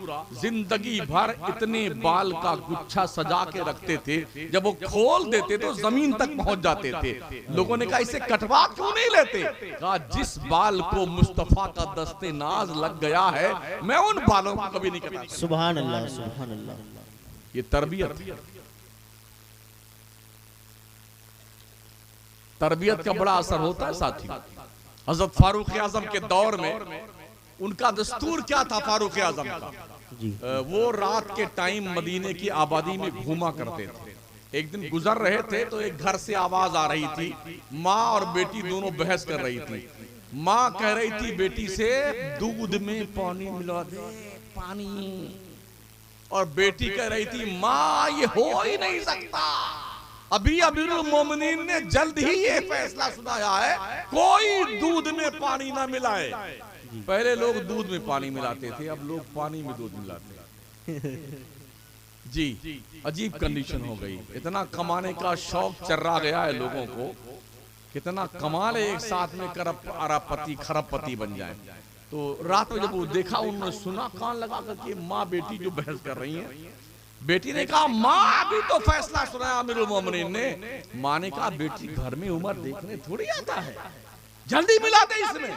जिंदगी भर इतने बाल का गुच्छा सजा के रखते थे, जब वो खोल देते तो जमीन तक पहुंच जाते थे। लोगों ने कहा इसे कटवा क्यों नहीं लेते? कहा जिस बाल को मुस्तफा का दस्ते नाज लग गया है मैं उन बालों को कभी नहीं कटवा।
सुभान अल्लाह सुभान अल्लाह।
ये तरबियत, तरबियत का बड़ा असर होता है साथी। हजरत फारूक आजम के दौर में उनका दस्तूर क्या था? फारूक आजम का वो रात के टाइम मदीने की आबादी में घूमा करते थे। एक दिन गुजर रहे थे तो एक घर से आवाज आ रही थी, माँ और बेटी दोनों बहस कर रही थी। माँ कह रही थी बेटी से दूध में पानी मिला दे, पानी। और बेटी कह रही थी माँ ये हो ही नहीं सकता, अभी अमीरुल मोमिनीन ने जल्द ही ये फैसला सुनाया है कोई दूध में पानी ना मिलाए। पहले लोग दूध में पानी मिलाते थे, अब लोग पानी में दूध मिलाते हैं। जी अजीब कंडीशन हो गई। इतना कमाने का शौक चर्रा गया है लोगों को, कितना कमा ले एक साथ में अरबपति खरबपति बन जाए। तो रात में जब वो देखा, उन्होंने सुना, कान लगा करके माँ बेटी जो बहस कर रही हैं। बेटी ने कहा माँ अभी तो फैसला सुनाया अमीरुल मोमिनीन ने। माँ ने कहा बेटी घर में उमर देखने थोड़ी आता है, जल्दी मिला दे इसमें।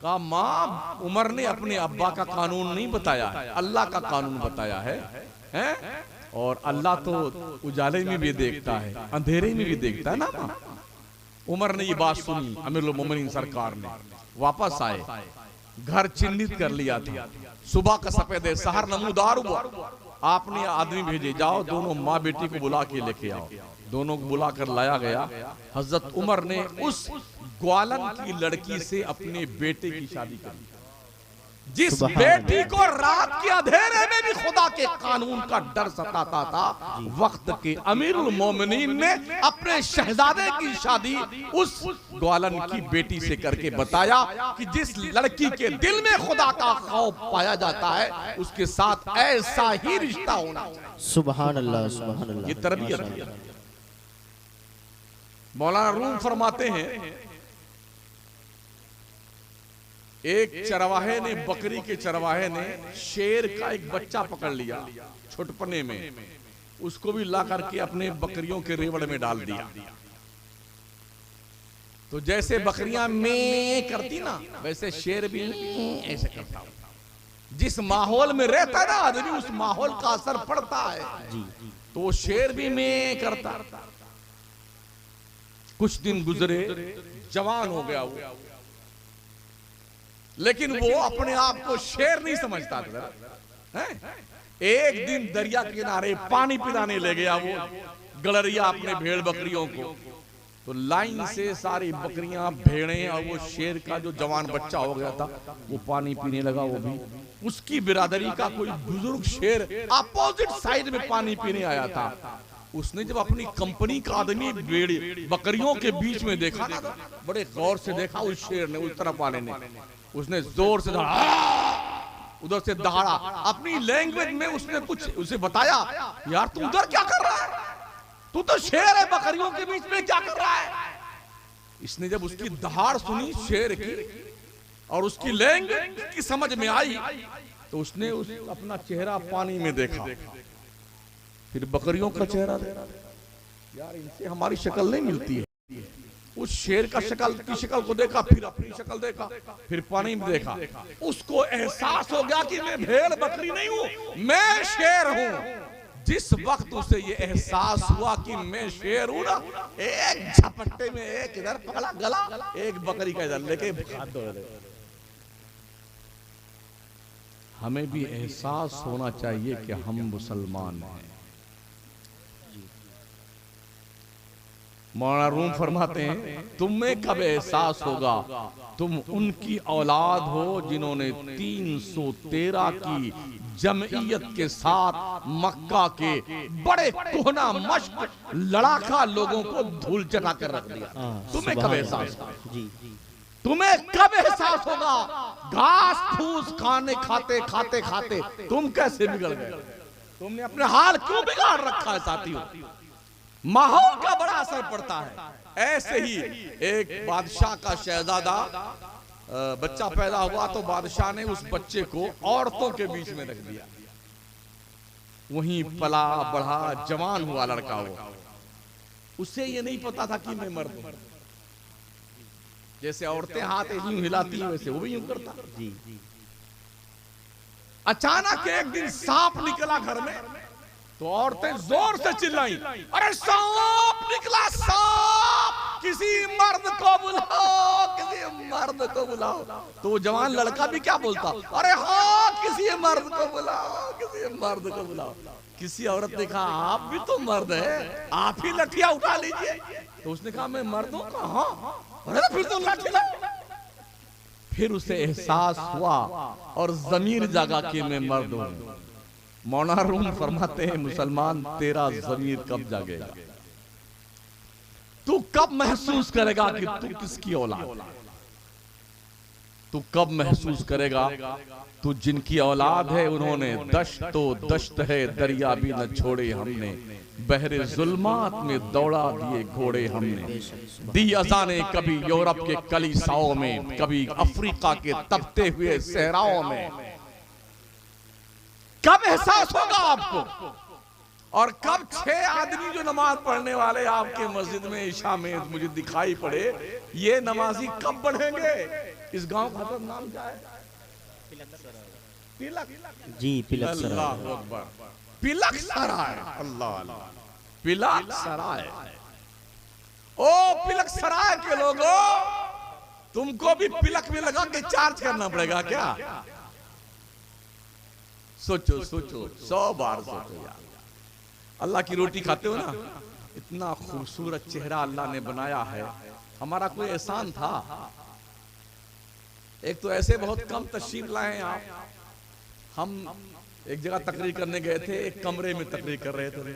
कहा माँ उमर ने अपने अब्बा का कानून नहीं बताया है, अल्लाह का कानून बताया है? और अल्लाह तो उजाले में भी देखता है, अंधेरे में भी देखता है ना माँ। उमर ने ये बात सुनी, अमीरुल मोमिनीन सरकार ने वापस आए, घर चिन्हित कर लिया था। सुबह का सफेद सहर नमूदार हुआ, आपने आदमी भेजे, जाओ दोनों माँ बेटी को बुला के लेके आओ। दोनों को बुला कर लाया गया। हजरत उमर ने उस ग्वालन की लड़की से अपने बेटे की शादी कर दी। जिस बेटी को रात के अंधेरे में भी खुदा के कानून का डर सताता था, वक्त के अमीरुल मोमिनीन ने अपने शहजादे की शादी उस ग्वालन की बेटी से करके बताया कि जिस लड़की के दिल में खुदा का खौफ पाया जाता है उसके साथ ऐसा ही रिश्ता होना चाहिए।
सुभान अल्लाह, सुभान अल्लाह।
ये तरबियत है। मौलाना रूम फरमाते हैं एक चरवाहे ने, बकरी के चरवाहे ने शेर का एक बच्चा पकड़ लिया छुटपने में, उसको भी ला करके अपने बकरियों के रेवड़ में डाल दिया। तो जैसे बकरियां में करती ना, वैसे शेर भी ऐसे करता। जिस माहौल में रहता ना आदमी, उस माहौल का असर पड़ता है। तो वो शेर भी में करता। कुछ दिन गुजरे, जवान हो गया वो, लेकिन वो अपने आप को शेर नहीं समझता था। एक दिन दरिया के किनारे पानी पिलाने ले गया वो गड़रिया अपने भेड़ बकरियों को। तो लाइन से सारी बकरियां, भेड़ें और वो शेर का जो जवान बच्चा हो गया था वो पानी पीने लगा। वो भी उसकी बिरादरी का कोई बुजुर्ग शेर अपोजिट साइड में पानी पीने आया था। उसने जब अपनी कंपनी का आदमी भेड़ बकरियों के बीच में देखा ना, बड़े गौर से देखा उस शेर ने, उस तरफ आने ने, उसने जोर से उधर से दहाड़ा। अपनी लैंग्वेज में उसने कुछ उसे बताया, यार तू उधर क्या कर रहा है, तू तो शेर है, बकरियों के बीच में क्या कर रहा है। इसने जब उसकी दहाड़ सुनी शेर की और उसकी लैंग्वेज की समझ में आई, तो उसने अपना चेहरा पानी में देखा, फिर बकरियों का चेहरा देखा। यार इनसे हमारी शक्ल नहीं मिलती है। उस शेर का शक्ल को देखा, फिर अपनी शक्ल देखा, फिर पानी में देखा। उसको एहसास हो गया कि मैं भेड़ बकरी नहीं हूं, मैं शेर हूं। जिस वक्त उसे ये एहसास हुआ कि मैं शेर हूं ना, एक झपट्टे में एक इधर पकड़ा गला, एक बकरी का इधर लेके हाथ दौड़ रहे। हमें भी एहसास होना चाहिए कि हम मुसलमान हैं। मौलाना रूम फरमाते हैं तुम्हें कब एहसास होगा तुम उनकी औलाद हो जिन्होंने 313 की जमइयत के साथ मक्का के बड़े कोहना मश्क लड़ाका लोगों को धूल चटा कर रख दिया। तुम्हें कब एहसास होगा? तुम्हें कब एहसास होगा? घास फूस खाने खाते खाते खाते तुम कैसे बिगड़ गए? तुमने अपने हाल क्यों बिगाड़ रखा है साथियों? माहौल का बड़ा असर पड़ता है। ऐसे ही एक बादशाह का शहजादा बच्चा पैदा हुआ तो बादशाह ने उस बच्चे को औरतों के बीच में रख दिया। वहीं पला बढ़ा जवान हुआ लड़का वो। उसे ये नहीं पता था कि मैं मर्द हूं। जैसे औरतें हाथ यूं हिलाती हैं वैसे वो भी यूं करता। अचानक एक दिन सांप निकला घर में, तो औरतें जोर से चिल्लाई, अरे सांप निकला, सांप, किसी मर्द को बुलाओ, किसी मर्द को बुलाओ। तो वो जवान लड़का भी क्या बोलता, अरे हाँ किसी मर्द को बुलाओ, किसी मर्द को बुलाओ। किसी औरत ने कहा आप भी तो मर्द है, आप ही लठिया उठा लीजिए। तो उसने कहा मैं मर्द हूं। कहा अरे फिर तो लाठी ला। फिर उसे एहसास हुआ और जमीर जागा कि मैं मर्द हूं। मौलाना रूम फरमाते हैं मुसलमान तेरा ज़मीर कब जागेगा? तू कब महसूस करेगा कि तू किसकी औलाद? तू कब महसूस करेगा तू जिनकी औलाद है उन्होंने दश्तो दश्त है दरिया भी न छोड़े हमने, बहरे जुल्मात में दौड़ा दिए घोड़े हमने, दी अजाने कभी यूरोप के कलीसाओं में, कभी अफ्रीका के तपते हुए सहराओं में। कब एहसास होगा आपको? और कब 6 आदमी जो नमाज पढ़ने वाले आपके मस्जिद में इशा में मुझे दिखाई पड़े, ये नमाजी कब बढ़ेंगे? इस गांव का नाम क्या है? पिलक
जी, पिलक सराय।
अल्लाह अकबर, पिलक सराय। अल्लाह अल्लाह, पिलक सराय। ओ पिलक सराय के लोगों, तुमको भी पिलक में लगा के चार्ज करना पड़ेगा क्या? सोचो सोचो, 100 बार सोचो यार। अल्लाह की रोटी खाते हो ना, इतना खूबसूरत चेहरा अल्लाह ने बनाया है। हमारा कोई एहसान था? एक तो ऐसे बहुत कम तशरीफ लाए हैं आप। हम एक जगह तकरीर करने गए थे, एक कमरे में तकरीर कर रहे थे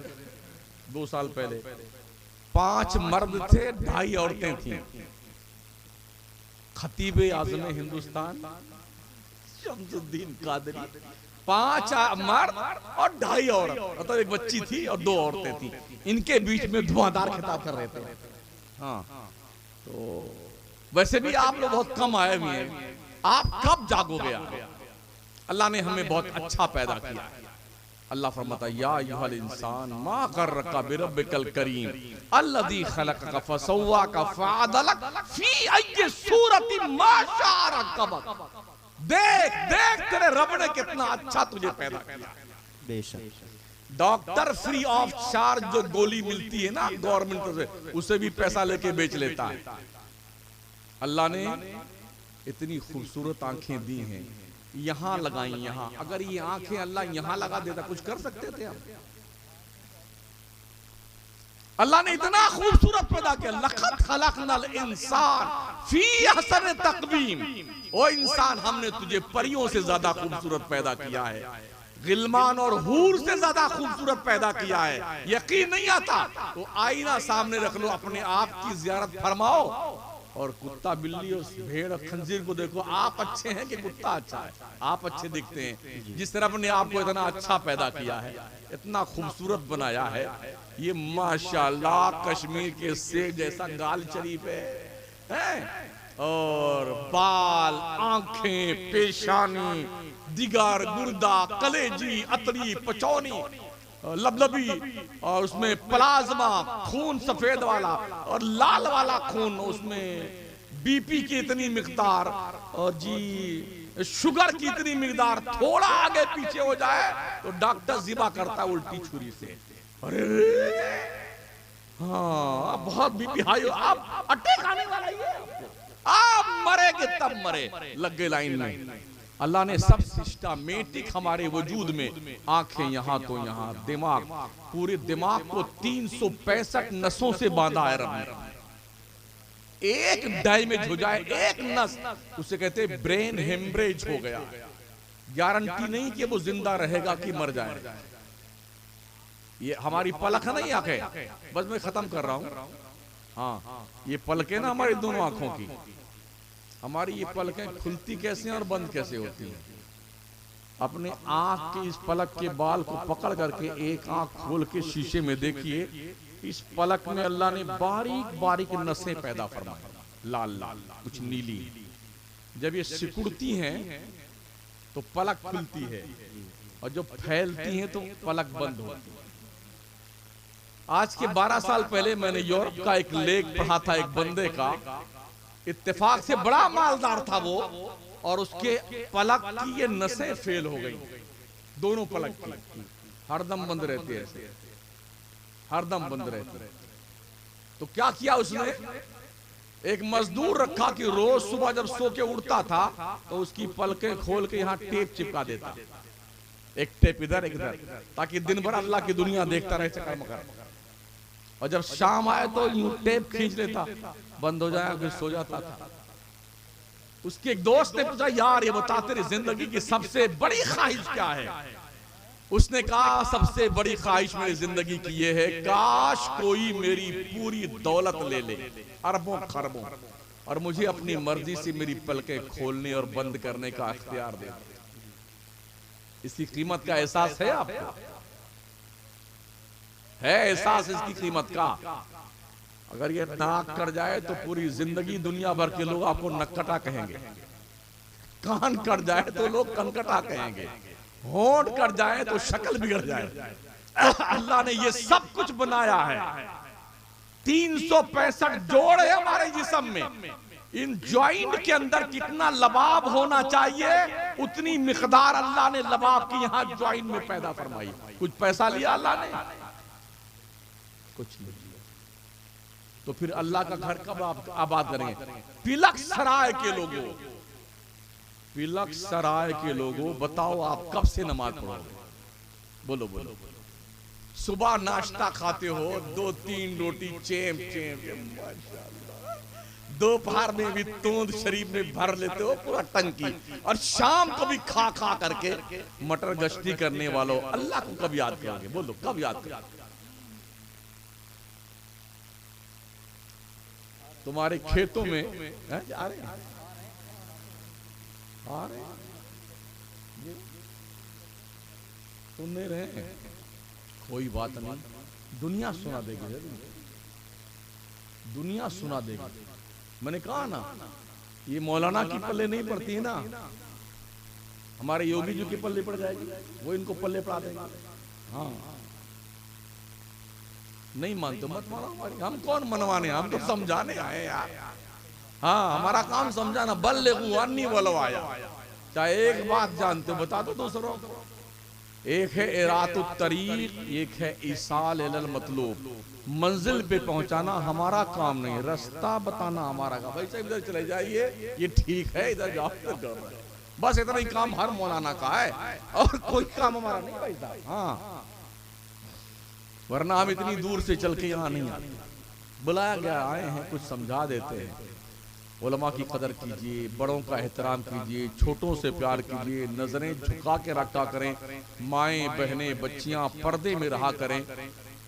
2 साल पहले। 5 मर्द थे, 2.5 औरतें थीं। खतीबे आज़म हिंदुस्तान शम्सुद्दीन कादरी, 5 मर्द और 2.5 औरत, मतलब एक बच्ची थी और 2 औरतें थी। इनके बीच में धुआंधार खिताब कर रहे थे। हाँ, तो वैसे भी आप लोग बहुत कम आए हुए हैं। आप कब जागोगे? अल्लाह ने हमें बहुत अच्छा पैदा किया। अल्लाह फरमाता या अय्युहल इंसान मा गर्रका बिरब्बिकल करीम अल्लज़ी खलक़का फसव्वाका फअदलक फी अय्यि सूरतिन मा शाअ रकबक। देख देख तेरे रब ने कितना अच्छा तुझे पैदा किया।
बेशक।
डॉक्टर फ्री ऑफ चार्ज जो गोली मिलती है ना गवर्नमेंट से, उसे भी पैसा लेके बेच लेता है। अल्लाह ने इतनी खूबसूरत आंखें दी हैं, यहां लगाई, यहां। अगर ये आंखें अल्लाह यहां लगा देता, कुछ कर सकते थे हम? अल्लाह ने इतना खूबसूरत पैदा किया। लक़द खलक़नल इंसान फी अहसन तक़वीम। ओ इंसान, हमने तुझे परियों से ज्यादा खूबसूरत पैदा किया है, गिलमान और हूर से ज्यादा खूबसूरत पैदा किया है। यकीन नहीं आता तो आईना सामने रख लो, अपने आप की जियारत फरमाओ और कुत्ता बिल्ली और भेड़ और खंजीर को देखो। आप अच्छे हैं कि कुत्ता अच्छा है? आप अच्छे दिखते हैं। जिस तरह ने आपको इतना अच्छा पैदा किया है, इतना खूबसूरत बनाया है, ये माशाल्लाह कश्मीर के सेब जैसा गाल शरीफ है और बाल, आंखें, पेशानी, दिगार, गुर्दा, कलेजी, अतरी, पचौनी, लबलबी और उसमें प्लाज्मा खून सफेद वाला और लाल वाला खून, उसमें बीपी की इतनी मिकदार और जी शुगर की इतनी मिकदार, थोड़ा आगे पीछे हो जाए तो डॉक्टर जिबा करता है उल्टी छुरी से। अरे हाँ, बहुत बीपी हाई, आप अटैक आने वाला ही है, आप मरेंगे तब मरे, लग गए लाइन में। अल्लाह ने सब सिस्टमेटिक हमारे वजूद में, आंखें यहां तो यहां, दिमाग, पूरे दिमाग को 365 नसों से बांधा है रब ने। एक डैमेज हो जाए एक नस, उसे कहते ब्रेन हेमरेज हो गया, गारंटी नहीं कि वो जिंदा रहेगा कि मर जाएगा। ये हमारी पलक है ना, ये आंखें, बस मैं खत्म कर रहा हूं। हाँ, ये पलकें ना हमारी दोनों आंखों की, हमारी ये पलकें खुलती कैसे हैं और बंद कैसे होती हैं? अपने आंख के इस पलक के बाल को पकड़ करके एक आंख खोल के शीशे में देखिए, इस पलक में अल्लाह ने बारीक बारीक नसें पैदा फरमाई, लाल लाल, कुछ नीली। जब ये सिकुड़ती हैं तो पलक खुलती है और जब फैलती हैं तो पलक बंद होती है। आज के 12 साल पहले मैंने यूरोप का एक लेख पढ़ा था, एक बंदे का, इत्तेफाक से बड़ा मालदार था वो, और उसके पलक की ये नसें फेल हो गई, दोनों पलक की, हरदम बंद रहती है, हरदम बंद रहती है। तो क्या किया उसने? एक मजदूर रखा कि रोज सुबह जब सो के उठता था तो उसकी पलकें खोल के यहाँ टेप चिपका देता, एक टेप इधर एक इधर, ताकि दिन भर अल्लाह की दुनिया देखता रहे चक्कर मकर। और जब शाम आए तो यूं टेप खींच लेता, बंद हो जाए, फिर सो जाता था। उसके एक दोस्त ने पूछा, यार ये बता तेरी जिंदगी की सबसे बड़ी ख्वाहिश क्या है? उसने कहा, सबसे बड़ी ख्वाहिश मेरी जिंदगी की ये है, काश कोई मेरी पूरी दौलत ले ले, अरबों खरबों, और मुझे अपनी मर्जी से मेरी पलकें खोलने और बंद करने का अख्तियार दे। इसकी कीमत का एहसास है आपको? है एहसास इसकी कीमत का? अगर ये नाक कर जाए तो पूरी जिंदगी दुनिया भर के लोग आपको नक्कटा कहेंगे, कान कट जाए तो लोग कनकटा कहेंगे, होंठ कट जाए तो शक्ल बिगड़ जाए। अल्लाह ने ये सब कुछ बनाया है, 365 जोड़ है हमारे जिस्म में। इन ज्वाइंट के अंदर कितना लबाब होना चाहिए, उतनी मिकदार अल्लाह ने लबाब की यहाँ ज्वाइंट में पैदा फरमाई। कुछ पैसा लिया अल्लाह ने? कुछ नहीं। तो फिर अल्लाह का घर कब आबाद करेंगे? पिलक सराय के लोगों, पिलक सराय के लोगों, बताओ आप कब से नमाज पढ़ोगे? बोलो बोलो। सुबह नाश्ता खाते हो, 2-3 रोटी चेम चेम, माशाअल्लाह, दोपहर में भी तोंद शरीफ में भर लेते हो पूरा टंकी, और शाम को भी खा खा करके मटर गश्ती करने वालों, अल्लाह को कब याद करोगे? बोलो कब याद करोगे? तुम्हारे खेतों में जा रहे हैं, आ रहे हैं, सुन नहीं रहे? कोई बात नहीं, दुनिया सुना देगी, दुनिया सुना देगी। मैंने कहा ना, ये मौलाना की पल्ले नहीं पड़ती है ना, हमारे योगी जी के पल्ले पड़ जाएगी, वो इनको पल्ले पड़ा देंगे। हाँ नहीं मानते मत मानो हमारी, हम कौन मनवाने, हम तो समझाने आए यार। हाँ हमारा काम समझाना, बल्लिगू अन्नी वलो आया। चाहे एक बात जानते हो बता दो दूसरों को। एक है इरातुत तरीक, एक है ईसाल इलल मतलूब। मंजिल पे पहुंचाना हमारा काम नहीं, रास्ता बताना हमारा काम। भाई साहब इधर चले जाइए, ये ठीक है, इधर जाओ, इधर जाओ। बस इतना ही काम हर मौलाना का है, और कोई काम हमारा नहीं भाई साहब। हाँ वरना हम इतनी दूर से चल के यहाँ नहीं आते, बुलाया गया आए हैं, कुछ समझा देते हैं। उलमा की कदर कीजिए, बड़ों का एहतराम कीजिए, छोटों से प्यार कीजिए, नजरें झुका के रखा करें, माएं बहनें बच्चियां पर्दे में रहा करें।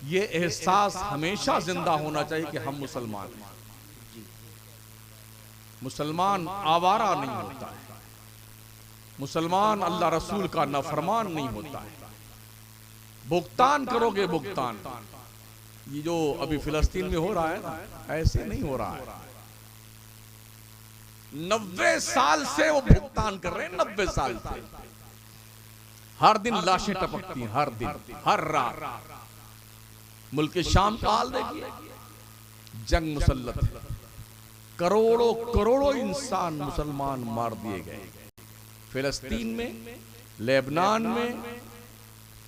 ये एहसास हमेशा जिंदा होना चाहिए कि हम मुसलमान हैं। मुसलमान आवारा नहीं होता है, मुसलमान अल्लाह रसूल का नाफरमान नहीं होता है। भुगतान करोगे भुगतान, ये जो अभी फिलिस्तीन में हो रहा है ना, ऐसे नहीं हो रहा है। 90 साल से वो भुगतान कर रहे हैं, 90 साल से। हर दिन लाशें टपकती हैं, हर दिन, हर रात। मुल्क शाम का हाल देखिए, जंग मुसल्लत है, करोड़ों करोड़ों इंसान मुसलमान मार दिए गए। फिलिस्तीन में, लेबनान में,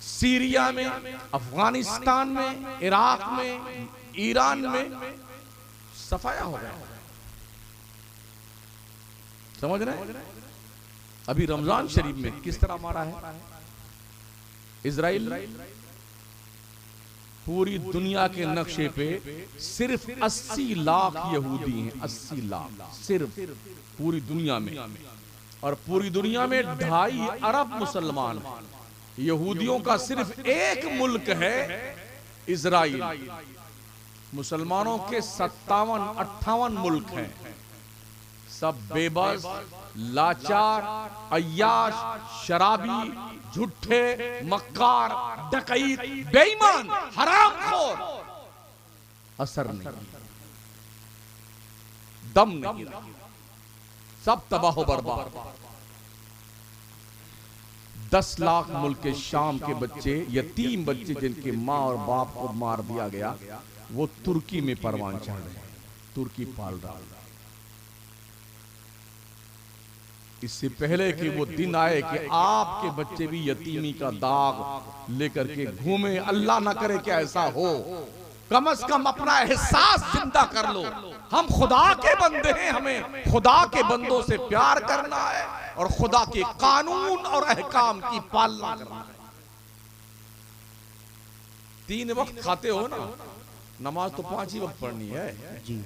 सीरिया में, अफगानिस्तान में, इराक में, ईरान में सफाया हो गया। समझ रहे? अभी रमजान शरीफ में किस तरह मारा है इजराइल। पूरी दुनिया के नक्शे पे सिर्फ 80 लाख यहूदी हैं, 80 लाख सिर्फ पूरी दुनिया में, और पूरी दुनिया में 2.5 अरब मुसलमान हैं। यहूदियों का सिर्फ एक मुल्क है इजराइल, मुसलमानों के 57-58 मुल्क हैं। सब बेबस, लाचार, अय्याश, शराबी, झूठे, मक्कार, डकैत, बेईमान, हरामखोर। असर नहीं, दम नहीं, सब तबाह बर्बाद। 10 लाख मुल्क के शाम के बच्चे, यतीम बच्चे जिनके माँ और बाप को मार दिया गया, वो तुर्की में परवान चढ़ रहे हैं, तुर्की पाल रहा है। इससे पहले कि वो दिन आए कि आपके बच्चे भी यतीमी का दाग लेकर के घूमे, अल्लाह ना करे कि ऐसा हो, कम से कम अपना एहसास जिंदा कर लो। हम खुदा के बंदे हैं, हमें खुदा के बंदों से प्यार करना है और खुदा के कानून और अहकाम की पालना करना है। 3 वक्त खाते हो ना, नमाज तो 5 ही वक्त पढ़नी है जी,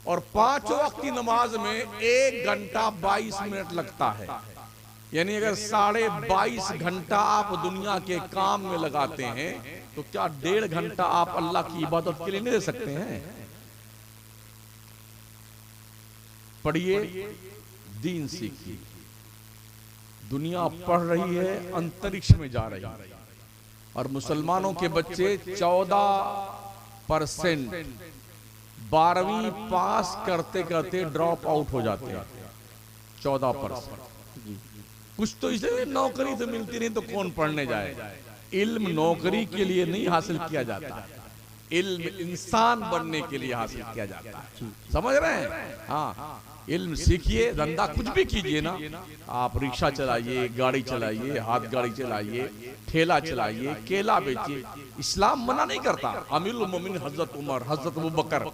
और 5 वक्त की नमाज में 1 घंटा 22 मिनट लगता है। यानी अगर 22.5 घंटा आप दुनिया के काम में लगाते हैं, तो क्या 1.5 घंटा आप अल्लाह की इबादत के लिए नहीं दे सकते हैं? पढ़िए, दीन सीखिए। दुनिया पढ़ रही है, अंतरिक्ष में जा रही है, और मुसलमानों के बच्चे 14% 12वीं पास करते करते ड्रॉप आउट हो जाते हैं। 14%। कुछ तो इसलिए नौकरी तो मिलती नहीं, तो कौन पढ़ने जाए। इल्म नौकरी के लिए नहीं हासिल किया जाता, इल्म इंसान बनने के लिए हासिल किया जाता है। समझ रहे हैं? हाँ, इल्म सीखिए, धंधा कुछ भी कीजिए ना, आप रिक्शा चलाइए, गाड़ी चलाइए, हाथ गाड़ी चलाइए, ठेला चलाइए, केला बेचिए, इस्लाम मना नहीं करता। अमीरुल मोमिनीन हजरत उमर, हजरत अबू बकर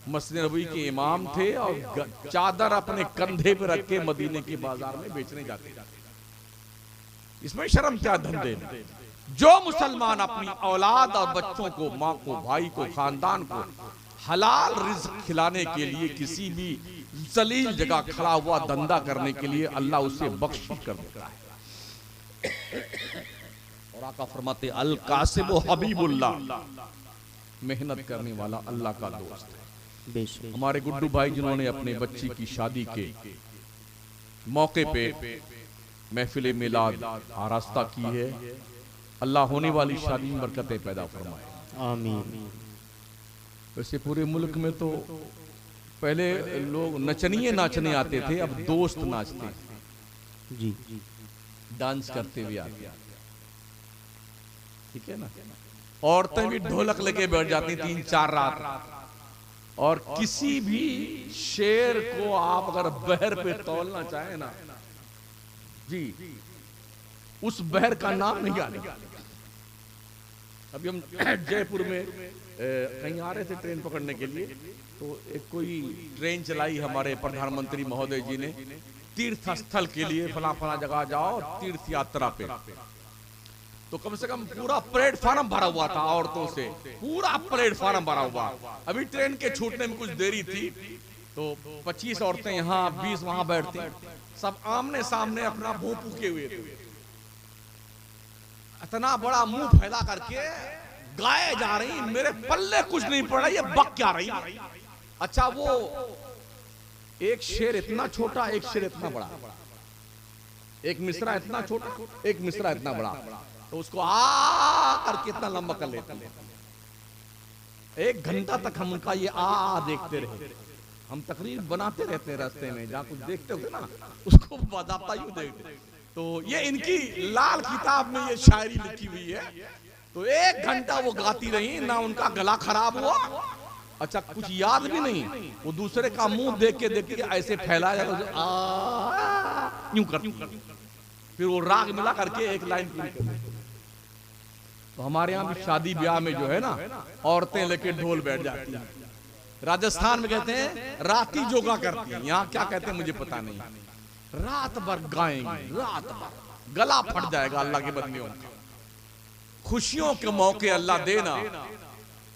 मस्जिद नबवी के इमाम थे, और चादर अपने कंधे पे रख के मदीने के बाजार में बेचने जाते। इसमें शर्म क्या धंधे में? जो मुसलमान अपनी औलाद और बच्चों को, माँ को, भाई को, खानदान को हलाल रिज़्क खिलाने के लिए, किसी भी जलील जगह खड़ा हुआ धंधा करने के लिए अल्लाह उसे बख्शिश कर देता है। और आका फरमाते अल कासिब हबीबुल्लाह, मेहनत करने वाला अल्लाह का दोस्त है।
बेशक
हमारे गुड्डू भाई जिन्होंने अपने बच्ची की शादी के मौके पे महफिल मिलाद आरास्ता की है, अल्लाह होने वाली शादी में बरकतें पैदा फरमाए।
आमीन।
वैसे पूरे मुल्क में तो पहले लोग नचनिए नाचने आते थे, अब दोस्त नाचते हैं,
जी
डांस करते हुए आते हैं, ठीक है ना। औरतें भी ढोलक लेके बैठ जाती 3-4 रात। और किसी भी शेर को आप अगर बहर पे तौलना चाहे ना जी, उस बहर का नाम नहीं आने। अभी हम जयपुर में कहीं आ रहे थे ट्रेन पकड़ने के लिए, तो एक कोई ट्रेन चलाई हमारे प्रधानमंत्री महोदय जी ने, तीर्थ स्थल के लिए फला फला जगह जाओ तीर्थ यात्रा पे। तो कम से कम पूरा प्लेटफार्म भरा हुआ था औरतों से, पूरा प्लेटफार्म भरा हुआ। अभी ट्रेन के छूटने में कुछ देरी थी, तो 25 औरतें यहाँ 20 वहां बैठती, सब आमने सामने अपना मुंह फूके हुए थे। इतना बड़ा मुंह फैला करके गाए जा रही, मेरे पल्ले कुछ नहीं पड़ रहा, ये बक क्या रही। अच्छा, वो एक शेर इतना छोटा, एक शेर इतना बड़ा, एक मिसरा इतना छोटा, एक मिसरा इतना बड़ा, तो उसको आ करके इतना लंबा कर लेते हैं। 1 घंटा तक हम उनका ये आ देखते रहे। हम तकरीर बनाते रहते हैं रास्ते में, जहाँ कुछ देखते होते ना उसको बाज़ाब्ता यूं देखते। तो ये इनकी लाल किताब में ये शायरी लिखी हुई है। तो 1 घंटा वो गाती रही, ना उनका गला खराब हुआ। अच्छा, कुछ याद भी नहीं, वो दूसरे का मुंह देख के ऐसे फैलाया यूं करती, फिर वो राग मिला करके एक लाइन पूरी कर। तो हमारे यहाँ भी शादी ब्याह में जो है ना, औरतें लेके ढोल बैठ जाती हैं। राजस्थान में कहते हैं राती जोगा करती हैं, यहाँ क्या कहते हैं मुझे पता नहीं। रात भर गाएंगे, रात भर, गला फट जाएगा अल्लाह के बंदियों का। खुशियों के मौके अल्लाह देना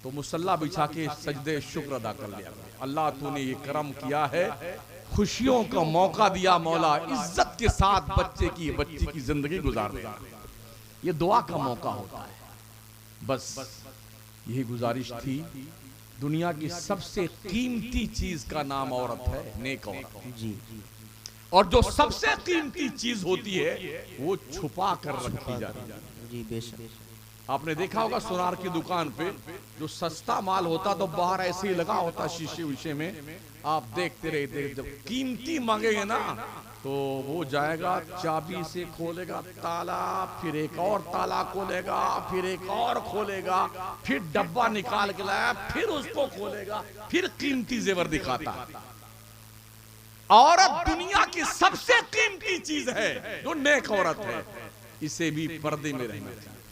तो मुसल्ला बिछा के सजदे शुक्र अदा कर लिया। अल्लाह तूने ये करम किया है, खुशियों का मौका दिया मौला, इज्जत के साथ बच्ची की जिंदगी गुजारने, ये दुआ का मौका होता है। बस यही गुजारिश थी। दुनिया की सबसे कीमती चीज का नाम औरत है, नेक औरत जी। और जो सबसे कीमती चीज होती है वो छुपा कर रखी जाती है जी। बेशक आपने देखा होगा सुनार की दुकान पे जो सस्ता माल होता तो बाहर ऐसे ही लगा होता शीशे विशे में, आप देखते रहते। जब कीमती मांगेंगे ना तो वो जाएगा, चाबी से खोलेगा ताला, फिर एक और ताला खोलेगा, फिर एक और खोलेगा, फिर डब्बा निकाल के लाया, फिर उसको खोलेगा, फिर कीमती जेवर दिखाता। औरत दुनिया की सबसे कीमती चीज है जो नेक औरत है, इसे भी पर्दे में रहना चाहिए।